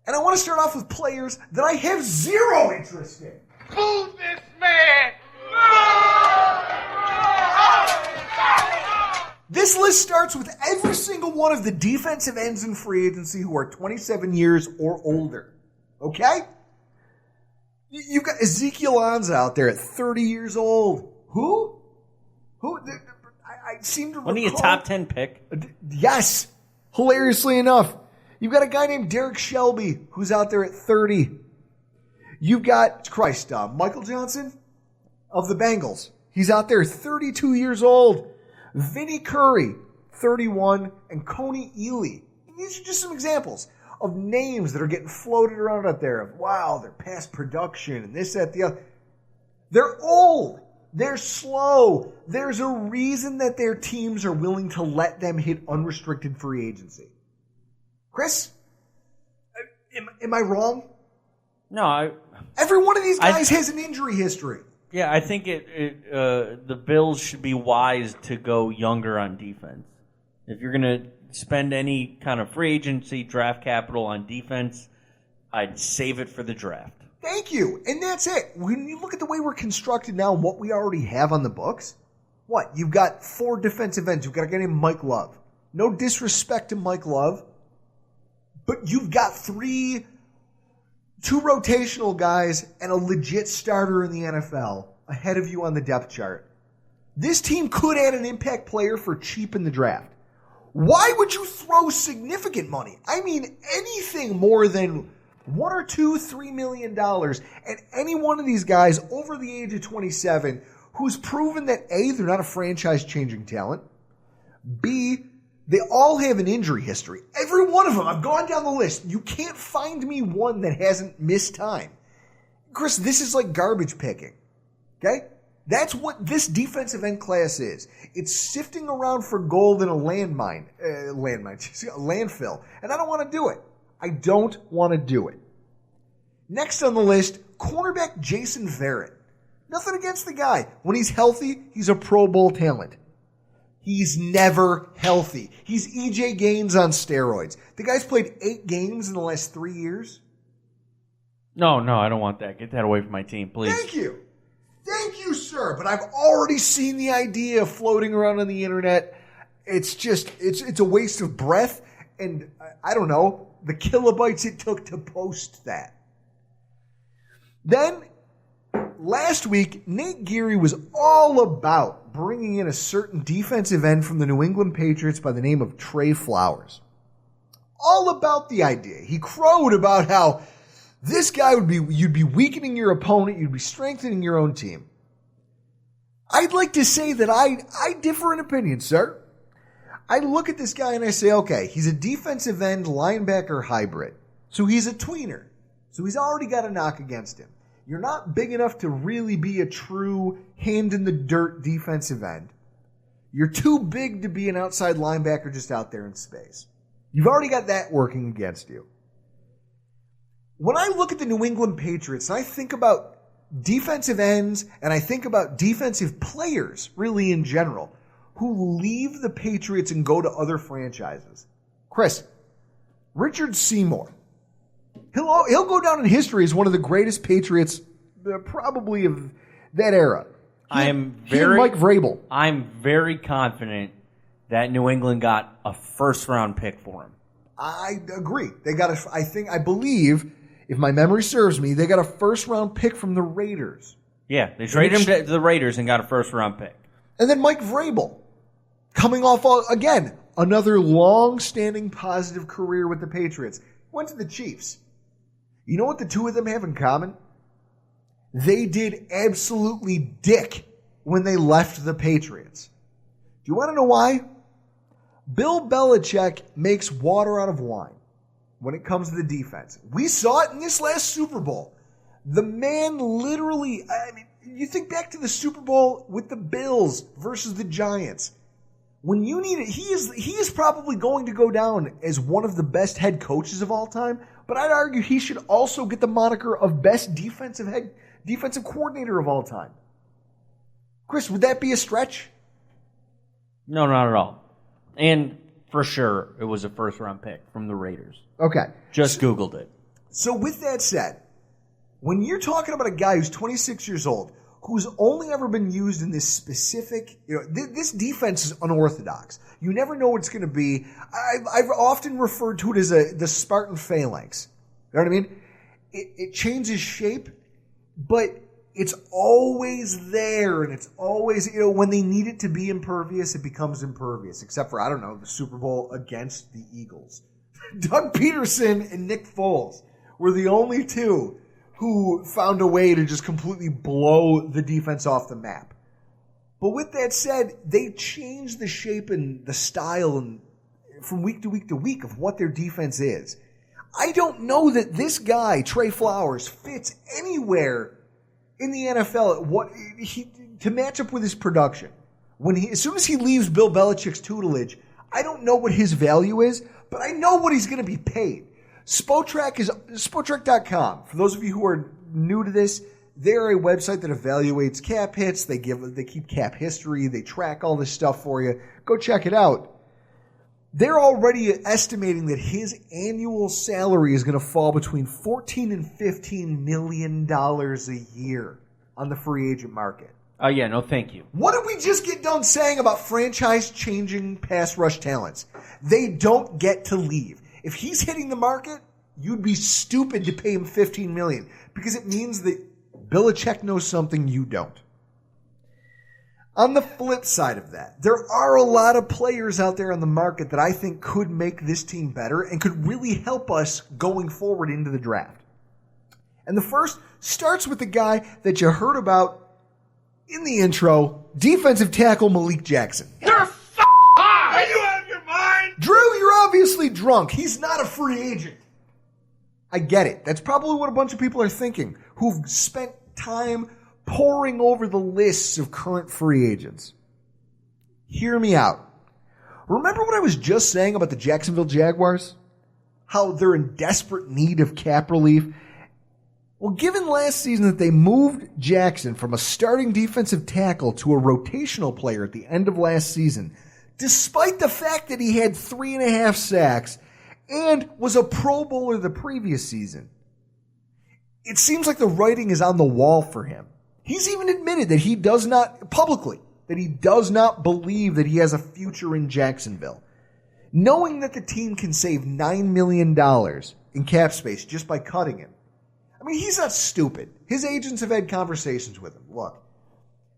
And I want to start off with players that I have zero interest in. Boo this man! This list starts with every single one of the defensive ends in free agency who are 27 years or older. Okay? You've got Ezekiel Ansah out there at 30 years old. Who? I seem to recall. Wasn't he a top 10 pick? Yes. Hilariously enough. You've got a guy named Derek Shelby who's out there at 30. You've got, Michael Johnson of the Bengals. He's out there 32 years old. Vinny Curry, 31, and Coney Ely. These are just some examples of names that are getting floated around out there of, wow, they're past production and this, that, the other. They're old. They're slow. There's a reason that their teams are willing to let them hit unrestricted free agency. Chris, am I wrong? No, every one of these guys has an injury history. Yeah, I think the Bills should be wise to go younger on defense. If you're going to spend any kind of free agency draft capital on defense, I'd save it for the draft. Thank you. And that's it. When you look at the way we're constructed now and what we already have on the books, you've got 4 defensive ends. You've got a guy named Mike Love. No disrespect to Mike Love, but you've got 2 rotational guys and a legit starter in the NFL ahead of you on the depth chart. This team could add an impact player for cheap in the draft. Why would you throw significant money? I mean, anything more than $1 or $2, $3 million and any one of these guys over the age of 27 who's proven that A, they're not a franchise-changing talent, B, they all have an injury history. Every one of them. I've gone down the list. You can't find me one that hasn't missed time. Chris, this is like garbage picking. Okay? That's what this defensive end class is. It's sifting around for gold in a landfill. And I don't want to do it. I don't want to do it. Next on the list, cornerback Jason Verrett. Nothing against the guy. When he's healthy, he's a Pro Bowl talent. He's never healthy. He's E.J. Gaines on steroids. The guy's played 8 games in the last 3 years. No, I don't want that. Get that away from my team, please. Thank you. Thank you, sir. But I've already seen the idea floating around on the internet. It's just, it's a waste of breath. And I don't know, the kilobytes it took to post that. Then, last week, Nate Geary was all about bringing in a certain defensive end from the New England Patriots by the name of Trey Flowers. All about the idea. He crowed about how this guy you'd be weakening your opponent, you'd be strengthening your own team. I'd like to say that I differ in opinion, sir. I look at this guy and I say, okay, he's a defensive end linebacker hybrid. So he's a tweener. So he's already got a knock against him. You're not big enough to really be a true hand-in-the-dirt defensive end. You're too big to be an outside linebacker just out there in space. You've already got that working against you. When I look at the New England Patriots and I think about defensive ends and I think about defensive players, really in general, who leave the Patriots and go to other franchises. Chris, Richard Seymour. He'll go down in history as one of the greatest Patriots probably of that era. And Mike Vrabel. I'm very confident that New England got a first-round pick for him. I agree. I believe, if my memory serves me, they got a first-round pick from the Raiders. Yeah, they traded him to the Raiders and got a first-round pick. And then Mike Vrabel, coming off, again, another long-standing positive career with the Patriots. Went to the Chiefs. You know what the two of them have in common? They did absolutely dick when they left the Patriots. Do you want to know why? Bill Belichick makes water out of wine when it comes to the defense. We saw it in this last Super Bowl. The man literally, you think back to the Super Bowl with the Bills versus the Giants. When you need it, he is probably going to go down as one of the best head coaches of all time, but I'd argue he should also get the moniker of best defensive coordinator of all time. Chris, would that be a stretch? No, not at all. And for sure, it was a first-round pick from the Raiders. Okay. Just Googled it. So with that said, when you're talking about a guy who's 26 years old, who's only ever been used in this specific, this defense is unorthodox. You never know what it's going to be. I've often referred to it as the Spartan phalanx. You know what I mean? It changes shape, but it's always there, and it's always, when they need it to be impervious, it becomes impervious, except for, the Super Bowl against the Eagles. Doug Peterson and Nick Foles were the only two who found a way to just completely blow the defense off the map. But with that said, they changed the shape and the style and from week to week to week of what their defense is. I don't know that this guy, Trey Flowers, fits anywhere in the NFL to match up with his production. As soon as he leaves Bill Belichick's tutelage, I don't know what his value is, but I know what he's going to be paid. Spotrac is Spotrac.com. For those of you who are new to this, they're a website that evaluates cap hits. They keep cap history. They track all this stuff for you. Go check it out. They're already estimating that his annual salary is going to fall between $14 and $15 million a year on the free agent market. Oh, yeah, no thank you. What did we just get done saying about franchise-changing pass rush talents? They don't get to leave. If he's hitting the market, you'd be stupid to pay him $15 million because it means that Belichick knows something you don't. On the flip side of that, there are a lot of players out there on the market that I think could make this team better and could really help us going forward into the draft. And the first starts with the guy that you heard about in the intro, defensive tackle Malik Jackson. You're high! Are you out of your mind? Drew, you're obviously drunk. He's not a free agent. I get it. That's probably what a bunch of people are thinking who've spent time poring over the lists of current free agents. Hear me out. Remember what I was just saying about the Jacksonville Jaguars? How they're in desperate need of cap relief? Well, given last season that they moved Jackson from a starting defensive tackle to a rotational player at the end of last season, despite the fact that he had 3.5 sacks and was a Pro Bowler the previous season, it seems like the writing is on the wall for him. He's even admitted that he does not, publicly, that he does not believe that he has a future in Jacksonville. Knowing that the team can save $9 million in cap space just by cutting him. I mean, he's not stupid. His agents have had conversations with him. Look,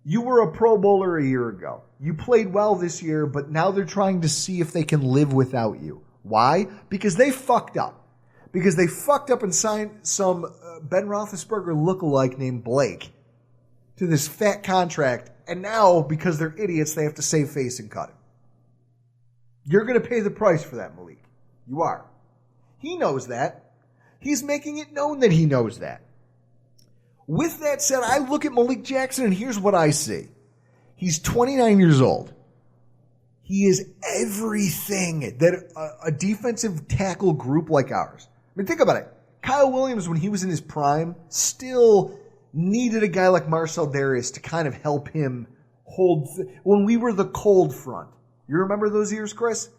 you were a Pro Bowler a year ago. You played well this year, but now they're trying to see if they can live without you. Why? Because they fucked up. Because they fucked up and signed some Ben Roethlisberger lookalike named Blake to this fat contract, and now, because they're idiots, they have to save face and cut him. You're going to pay the price for that, Malik. You are. He knows that. He's making it known that he knows that. With that said, I look at Malik Jackson, and here's what I see. He's 29 years old. He is everything that a defensive tackle group like ours. I mean, think about it. Kyle Williams, when he was in his prime, still needed a guy like Marcel Darius to kind of help him hold. When we were the cold front. You remember those years, Chris?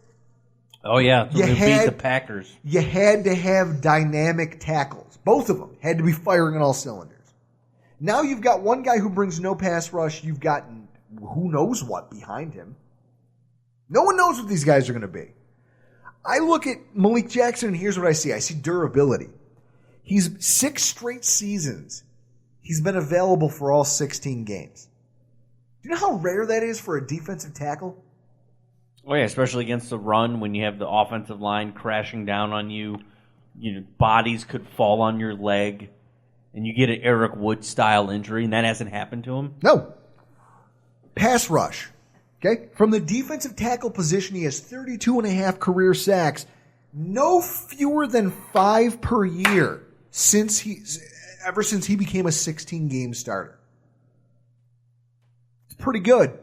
Oh, yeah. So we beat the Packers. You had to have dynamic tackles. Both of them had to be firing on all cylinders. Now you've got one guy who brings no pass rush. You've got who knows what behind him. No one knows what these guys are going to be. I look at Malik Jackson, and here's what I see. I see durability. He's 6 straight seasons. He's been available for all 16 games. Do you know how rare that is for a defensive tackle? Oh, yeah, especially against the run when you have the offensive line crashing down on you. Bodies could fall on your leg, and you get an Eric Wood-style injury, and that hasn't happened to him? No. Pass rush. Okay? From the defensive tackle position, he has 32.5 career sacks, no fewer than 5 per year ever since he became a 16-game starter. It's pretty good.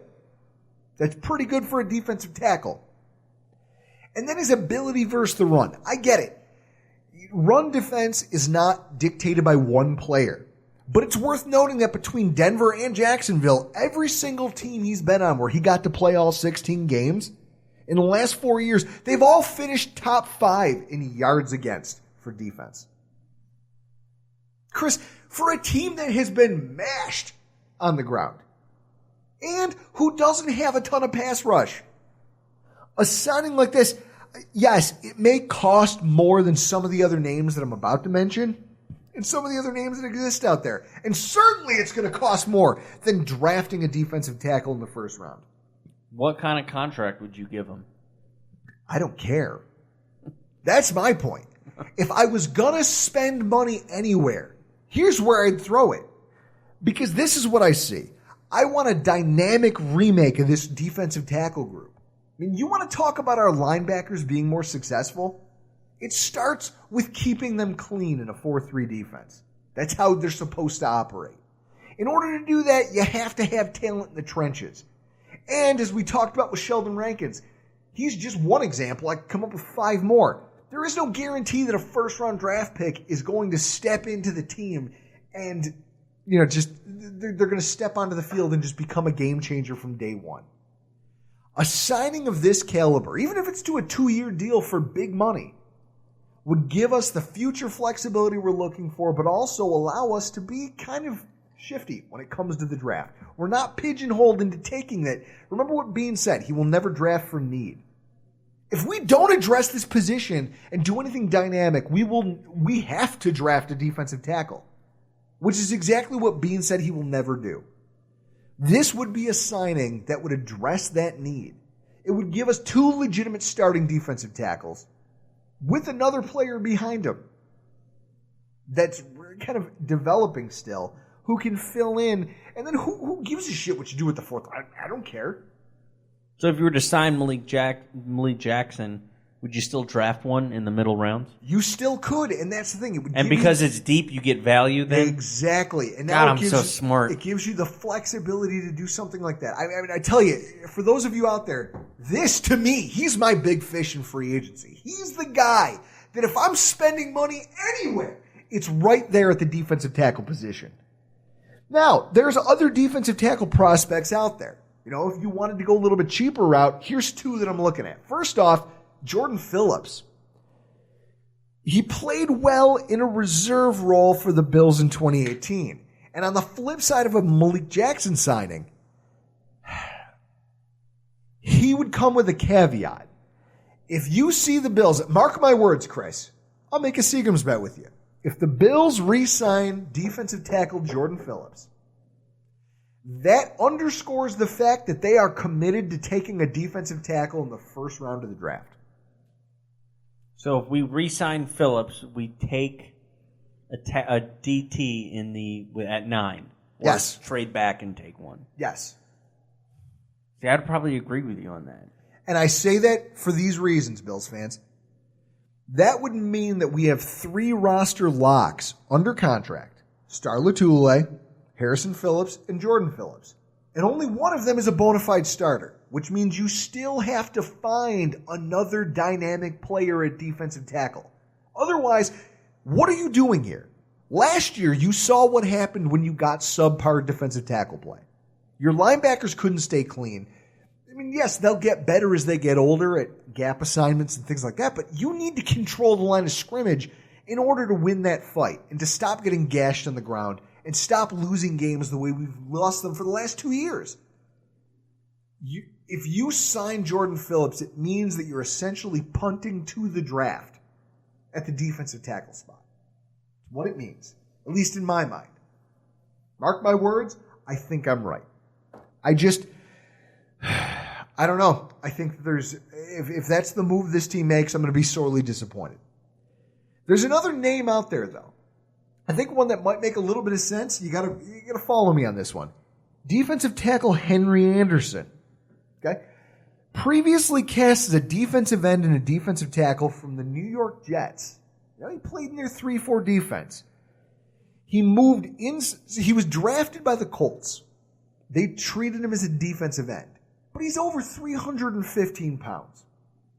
That's pretty good for a defensive tackle. And then his ability versus the run. I get it. Run defense is not dictated by one player. But it's worth noting that between Denver and Jacksonville, every single team he's been on where he got to play all 16 games, in the last 4 years, they've all finished top 5 in yards against for defense. Chris, for a team that has been mashed on the ground and who doesn't have a ton of pass rush, a signing like this, yes, it may cost more than some of the other names that I'm about to mention and some of the other names that exist out there. And certainly it's going to cost more than drafting a defensive tackle in the first round. What kind of contract would you give him? I don't care. That's my point. If I was going to spend money anywhere, here's where I'd throw it. Because this is what I see. I want a dynamic remake of this defensive tackle group. I mean, you want to talk about our linebackers being more successful? It starts with keeping them clean in a 4-3 defense. That's how they're supposed to operate. In order to do that, you have to have talent in the trenches. And as we talked about with Sheldon Rankins, he's just one example. I could come up with 5 more. There is no guarantee that a first-round draft pick is going to step into the team and, they're going to step onto the field and just become a game changer from day one. A signing of this caliber, even if it's to a 2-year deal for big money, would give us the future flexibility we're looking for, but also allow us to be kind of shifty when it comes to the draft. We're not pigeonholed into taking that. Remember what Bean said, he will never draft for need. If we don't address this position and do anything dynamic, we have to draft a defensive tackle, which is exactly what Bean said he will never do. This would be a signing that would address that need. It would give us 2 legitimate starting defensive tackles with another player behind him that's kind of developing still, who can fill in, and then who gives a shit what you do with the 4th? I don't care. So if you were to sign Malik Jackson, would you still draft one in the middle rounds? You still could, and that's the thing. And because it's deep, you get value then? Exactly. And now God, I'm so smart. It gives you the flexibility to do something like that. I mean, I tell you, for those of you out there, this, to me, he's my big fish in free agency. He's the guy that if I'm spending money anywhere, it's right there at the defensive tackle position. Now, there's other defensive tackle prospects out there. If you wanted to go a little bit cheaper route, here's 2 that I'm looking at. First off, Jordan Phillips. He played well in a reserve role for the Bills in 2018. And on the flip side of a Malik Jackson signing, he would come with a caveat. If you see the Bills, mark my words, Chris, I'll make a Seagram's bet with you. If the Bills re-sign defensive tackle Jordan Phillips, that underscores the fact that they are committed to taking a defensive tackle in the first round of the draft. So if we re-sign Phillips, we take a DT at 9. Or yes. Trade back and take one. Yes. See, I'd probably agree with you on that. And I say that for these reasons, Bills fans. That would mean that we have 3 roster locks under contract. Star Lotulelei, Harrison Phillips, and Jordan Phillips. And only one of them is a bona fide starter, which means you still have to find another dynamic player at defensive tackle. Otherwise, what are you doing here? Last year, you saw what happened when you got subpar defensive tackle play. Your linebackers couldn't stay clean. I mean, yes, they'll get better as they get older at gap assignments and things like that, but you need to control the line of scrimmage in order to win that fight and to stop getting gashed on the ground and stop losing games the way we've lost them for the last 2 years. If you sign Jordan Phillips, it means that you're essentially punting to the draft at the defensive tackle spot. That's what it means, at least in my mind. Mark my words, I think I'm right. I don't know. I think if that's the move this team makes, I'm going to be sorely disappointed. There's another name out there, though. I think one that might make a little bit of sense. You gotta follow me on this one. Defensive tackle Henry Anderson. Okay? Previously cast as a defensive end and a defensive tackle from the New York Jets. He played in their 3-4 defense. He was drafted by the Colts. They treated him as a defensive end. But he's over 315 pounds.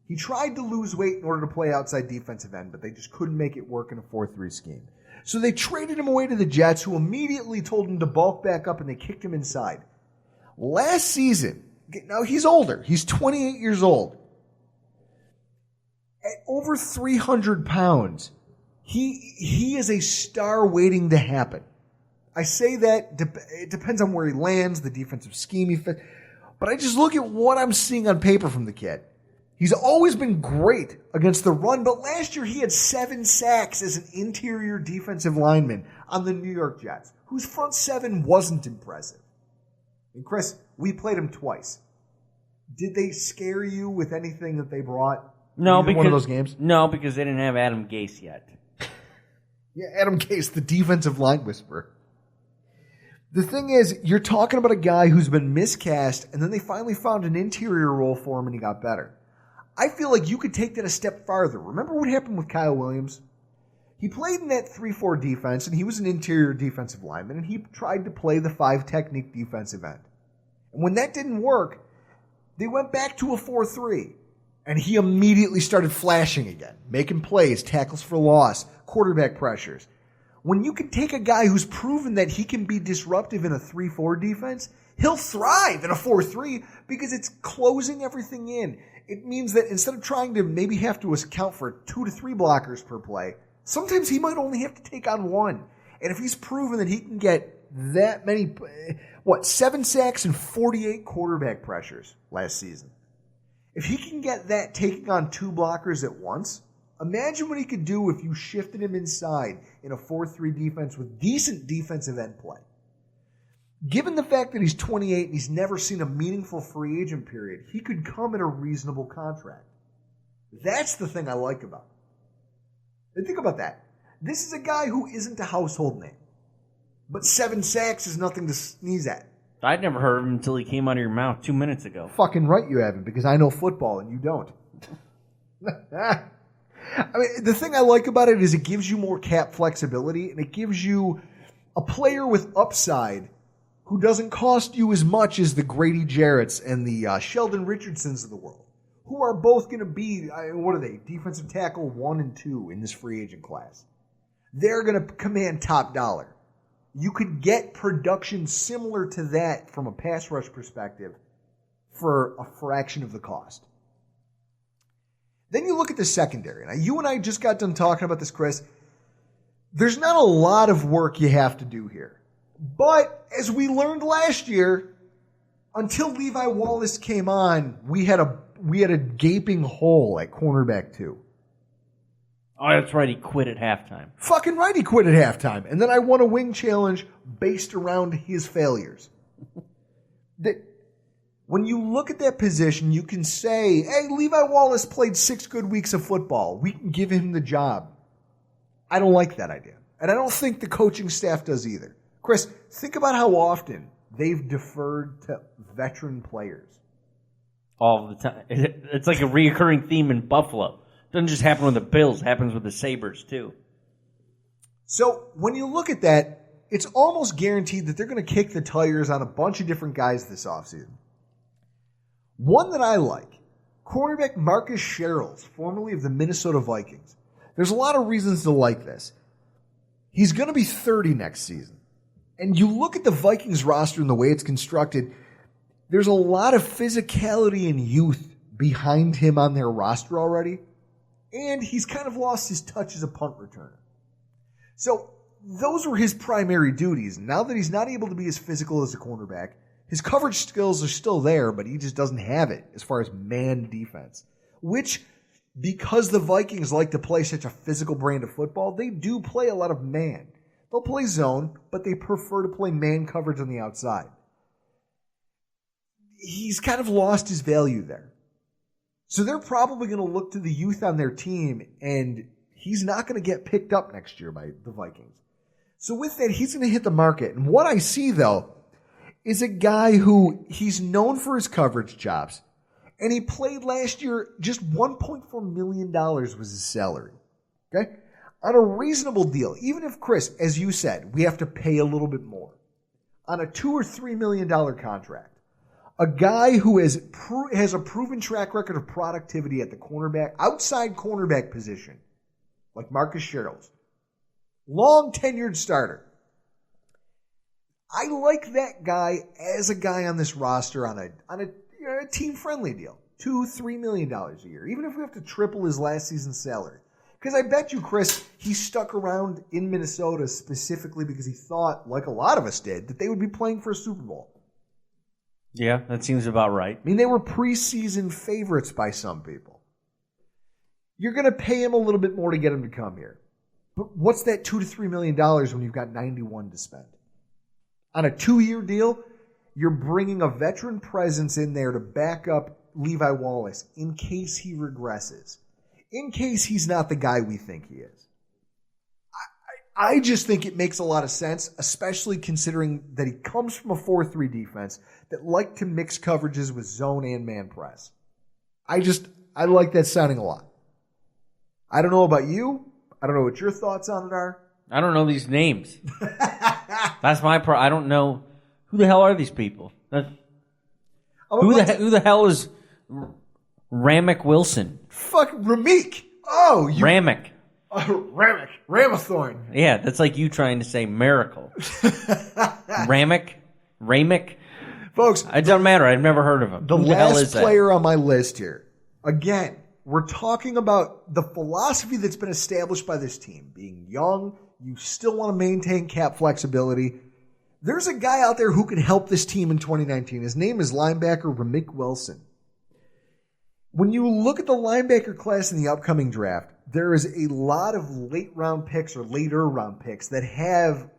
He tried to lose weight in order to play outside defensive end, but they just couldn't make it work in a 4-3 scheme. So they traded him away to the Jets, who immediately told him to bulk back up, and they kicked him inside. Last season, now he's older. He's 28 years old. At over 300 pounds, he is a star waiting to happen. I say that it depends on where he lands, the defensive scheme he fits. But I just look at what I'm seeing on paper from the kid. He's always been great against the run, but last year he had 7 sacks as an interior defensive lineman on the New York Jets, whose front 7 wasn't impressive. And Chris, we played him twice. Did they scare you with anything that they brought? No, because one of those games. No, because they didn't have Adam Gase yet. Yeah, Adam Gase, the defensive line whisperer. The thing is, you're talking about a guy who's been miscast, and then they finally found an interior role for him, and he got better. I feel like you could take that a step farther. Remember what happened with Kyle Williams? He played in that 3-4 defense, and he was an interior defensive lineman, and he tried to play the 5-technique defensive end. And when that didn't work, they went back to a 4-3, and he immediately started flashing again, making plays, tackles for loss, quarterback pressures. When you can take a guy who's proven that he can be disruptive in a 3-4 defense, he'll thrive in a 4-3 because it's closing everything in. It means that instead of trying to maybe have to account for 2 to 3 blockers per play, sometimes he might only have to take on 1. And if he's proven that he can get that many, 7 sacks and 48 quarterback pressures last season. If he can get that taking on 2 blockers at once, imagine what he could do if you shifted him inside in a 4-3 defense with decent defensive end play. Given the fact that he's 28 and he's never seen a meaningful free agent period, he could come at a reasonable contract. That's the thing I like about him. And think about that. This is a guy who isn't a household name. But 7 sacks is nothing to sneeze at. I'd never heard of him until he came out of your mouth 2 minutes ago. Fucking right you haven't, because I know football and you don't. I mean, the thing I like about it is it gives you more cap flexibility, and it gives you a player with upside who doesn't cost you as much as the Grady Jarretts and the Sheldon Richardsons of the world, who are both going to be, what are they, defensive tackle 1 and 2 in this free agent class. They're going to command top dollar. You could get production similar to that from a pass rush perspective for a fraction of the cost. Then you look at the secondary. Now, you and I just got done talking about this, Chris. There's not a lot of work you have to do here. But as we learned last year, until Levi Wallace came on, we had a gaping hole at cornerback 2. Oh, that's right. He quit at halftime. Fucking right, he quit at halftime. And then I won a wing challenge based around his failures. When you look at that position, you can say, hey, Levi Wallace played 6 good weeks of football. We can give him the job. I don't like that idea. And I don't think the coaching staff does either. Chris, think about how often they've deferred to veteran players. all the time. It's like a reoccurring theme in Buffalo. It doesn't just happen with the Bills. It happens with the Sabres, too. So when you look at that, it's almost guaranteed that they're going to kick the tires on a bunch of different guys this offseason. One that I like, cornerback Marcus Sherrills, formerly of the Minnesota Vikings. There's a lot of reasons to like this. He's going to be 30 next season. And you look at the Vikings roster and the way it's constructed, there's a lot of physicality and youth behind him on their roster already. And he's kind of lost his touch as a punt returner. So those were his primary duties. Now that he's not able to be as physical as a cornerback, his coverage skills are still there, but he just doesn't have it as far as man defense. Which, because the Vikings like to play such a physical brand of football, they do play a lot of man. They'll play zone, but they prefer to play man coverage on the outside. He's kind of lost his value there. So they're probably going to look to the youth on their team, and he's not going to get picked up next year by the Vikings. So with that, he's going to hit the market. And what I see, though, is a guy who he's known for his coverage chops, and he played last year, just $1.4 million was his salary. Okay? On a reasonable deal, even if, Chris, as you said, we have to pay a little bit more, on a $2 or $3 million contract, a guy who has a proven track record of productivity at the cornerback, outside cornerback position, like Marcus Sherrills, long tenured starter. I like that guy as a guy on this roster on a team friendly deal, $2-3 million a year, even if we have to triple his last season's salary. Because I bet you, Chris, he stuck around in Minnesota specifically because he thought, like a lot of us did, that they would be playing for a Super Bowl. Yeah, that seems about right. I mean, they were preseason favorites by some people. You're going to pay him a little bit more to get him to come here. But what's that $2-3 million when you've got 91 to spend? On a 2-year deal, you're bringing a veteran presence in there to back up Levi Wallace in case he regresses, in case he's not the guy we think he is. I just think it makes a lot of sense, especially considering that he comes from a 4-3 defense that like to mix coverages with zone and man press. I like that sounding a lot. I don't know about you. I don't know what your thoughts on it are. I don't know these names. That's my problem. I don't know. Who the hell are these people? Who the hell is Ramek Wilson? Fuck Ramik. Oh, you. Ramek. Ramek. Ramathorn. Yeah, that's like you trying to say miracle. Ramek? Folks. It doesn't matter. I've never heard of him. The Who the hell last is that? player on my list here. Again, we're talking about the philosophy that's been established by this team. Being young, you still want to maintain cap flexibility. There's a guy out there who can help this team in 2019. His name is linebacker Ramek Wilson. When you look at the linebacker class in the upcoming draft, there is a lot of late round picks or later round picks that have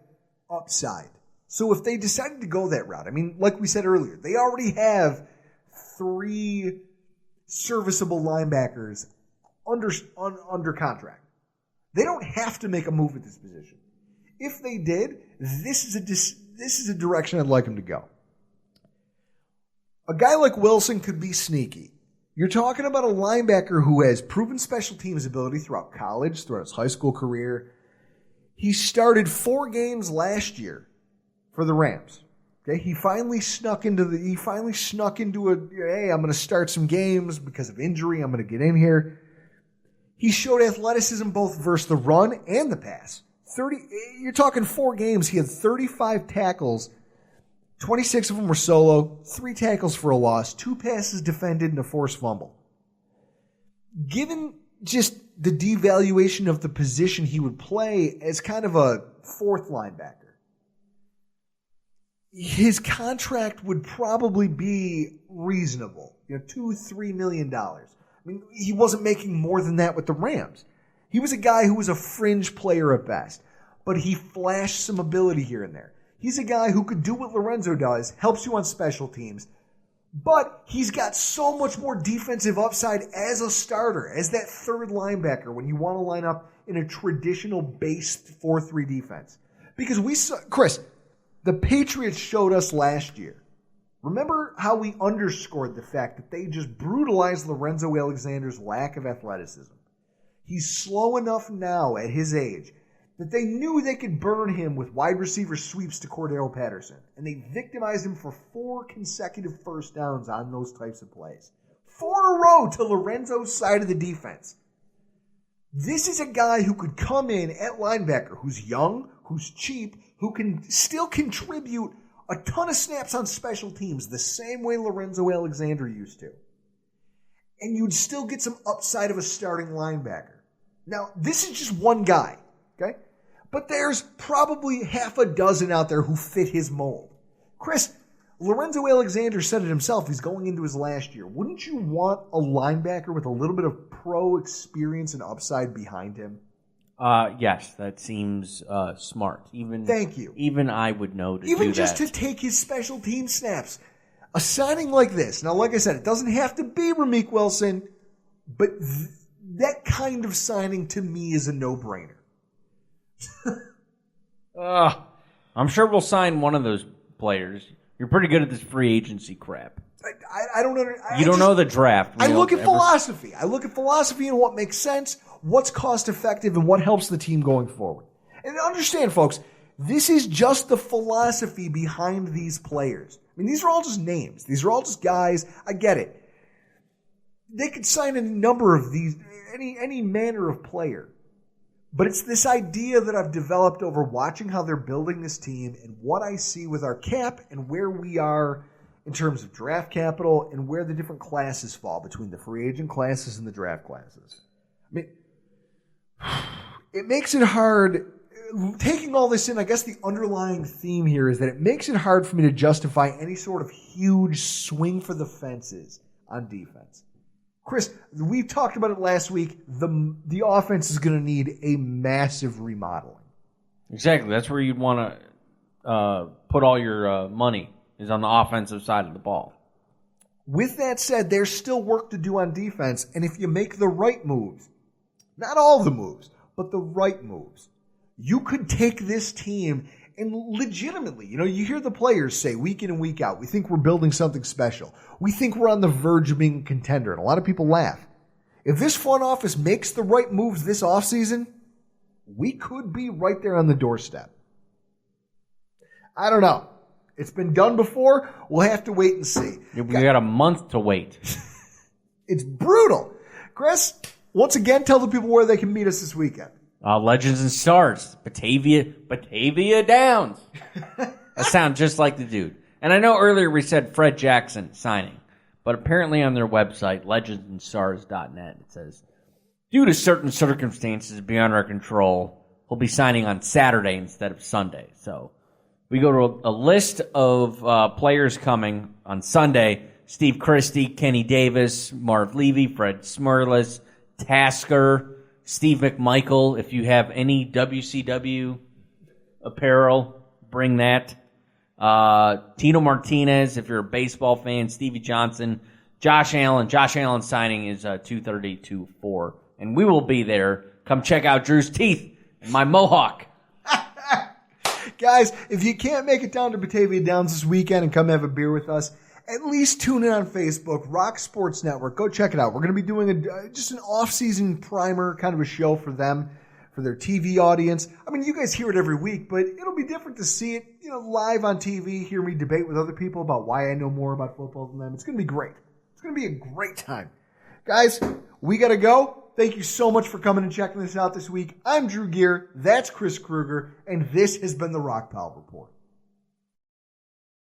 upside. So if they decided to go that route, I mean, like we said earlier, they already have 3 serviceable linebackers under contract. They don't have to make a move at this position. If they did, this is a direction I'd like them to go. A guy like Wilson could be sneaky. You're talking about a linebacker who has proven special teams ability throughout college, throughout his high school career. He started 4 games last year for the Rams. Okay, he finally snuck into a, hey, I'm going to start some games because of injury. I'm going to get in here. He showed athleticism both versus the run and the pass. You're talking 4 games. He had 35 tackles. 26 of them were solo, 3 tackles for a loss, 2 passes defended, and a forced fumble. Given just the devaluation of the position he would play as kind of a 4th linebacker, his contract would probably be reasonable. $2-3 million. I mean, he wasn't making more than that with the Rams. He was a guy who was a fringe player at best, but he flashed some ability here and there. He's a guy who could do what Lorenzo does, helps you on special teams, but he's got so much more defensive upside as a starter, as that 3rd linebacker when you want to line up in a traditional based 4-3 defense. Because we saw, Chris, the Patriots showed us last year, Remember how we underscored the fact that they just brutalized Lorenzo Alexander's lack of athleticism. He's slow enough now at his age that they knew they could burn him with wide receiver sweeps to Cordero Patterson, and they victimized him for 4 consecutive first downs on those types of plays. 4 in a row to Lorenzo's side of the defense. This is a guy who could come in at linebacker, who's young, who's cheap, who can still contribute a ton of snaps on special teams the same way Lorenzo Alexander used to. And you'd still get some upside of a starting linebacker. Now, this is just one guy, okay? But there's probably half a dozen out there who fit his mold. Chris, Lorenzo Alexander said it himself. He's going into his last year. Wouldn't you want a linebacker with a little bit of pro experience and upside behind him? Yes, that seems smart. Thank you. Even I would know to do that. Even just to take his special team snaps. A signing like this, now like I said, it doesn't have to be Ramik Wilson, but that kind of signing to me is a no-brainer. I'm sure we'll sign one of those players. You're pretty good at this free agency crap. I don't know. You don't know the draft. I look at philosophy. I look at philosophy and what makes sense, what's cost effective, and what helps the team going forward. And understand, folks, this is just the philosophy behind these players. I mean, these are all just names. These are all just guys. I get it. They could sign a number of these, any manner of player. But it's this idea that I've developed over watching how they're building this team and what I see with our cap and where we are in terms of draft capital and where the different classes fall between the free agent classes and the draft classes. I mean, it makes it hard. Taking all this in, I guess the underlying theme here is that it makes it hard for me to justify any sort of huge swing for the fences on defense. Chris, we talked about it last week. The offense is going to need a massive remodeling. Exactly. That's where you'd want to put all your money, is on the offensive side of the ball. With that said, there's still work to do on defense, and if you make the right moves, not all the moves, but the right moves, you could take this team and legitimately, you hear the players say week in and week out, we think we're building something special. We think we're on the verge of being a contender, and a lot of people laugh. If this front office makes the right moves this offseason, we could be right there on the doorstep. I don't know. It's been done before. We'll have to wait and see. We got a month to wait. It's brutal. Chris, once again, tell the people where they can meet us this weekend. Legends and Stars, Batavia Downs. That sounds just like the dude. And I know earlier we said Fred Jackson signing, but apparently on their website, legendsandstars.net, it says, due to certain circumstances beyond our control, he'll be signing on Saturday instead of Sunday. So we go to a list of players coming on Sunday: Steve Christie, Kenny Davis, Marv Levy, Fred Smirlis, Tasker, Steve McMichael. If you have any WCW apparel, bring that. Tino Martinez, if you're a baseball fan. Stevie Johnson. Josh Allen. Josh Allen signing is 2:30 to 4. And we will be there. Come check out Drew's teeth and my mohawk. Guys, if you can't make it down to Batavia Downs this weekend and come have a beer with us, at least tune in on Facebook, Rock Sports Network. Go check it out. We're going to be doing just an off-season primer, kind of a show for them, for their TV audience. I mean, you guys hear it every week, but it'll be different to see it, live on TV, hear me debate with other people about why I know more about football than them. It's going to be great. It's going to be a great time. Guys, we got to go. Thank you so much for coming and checking this out this week. I'm Drew Gear. That's Chris Kruger, and this has been the Rockpile Report.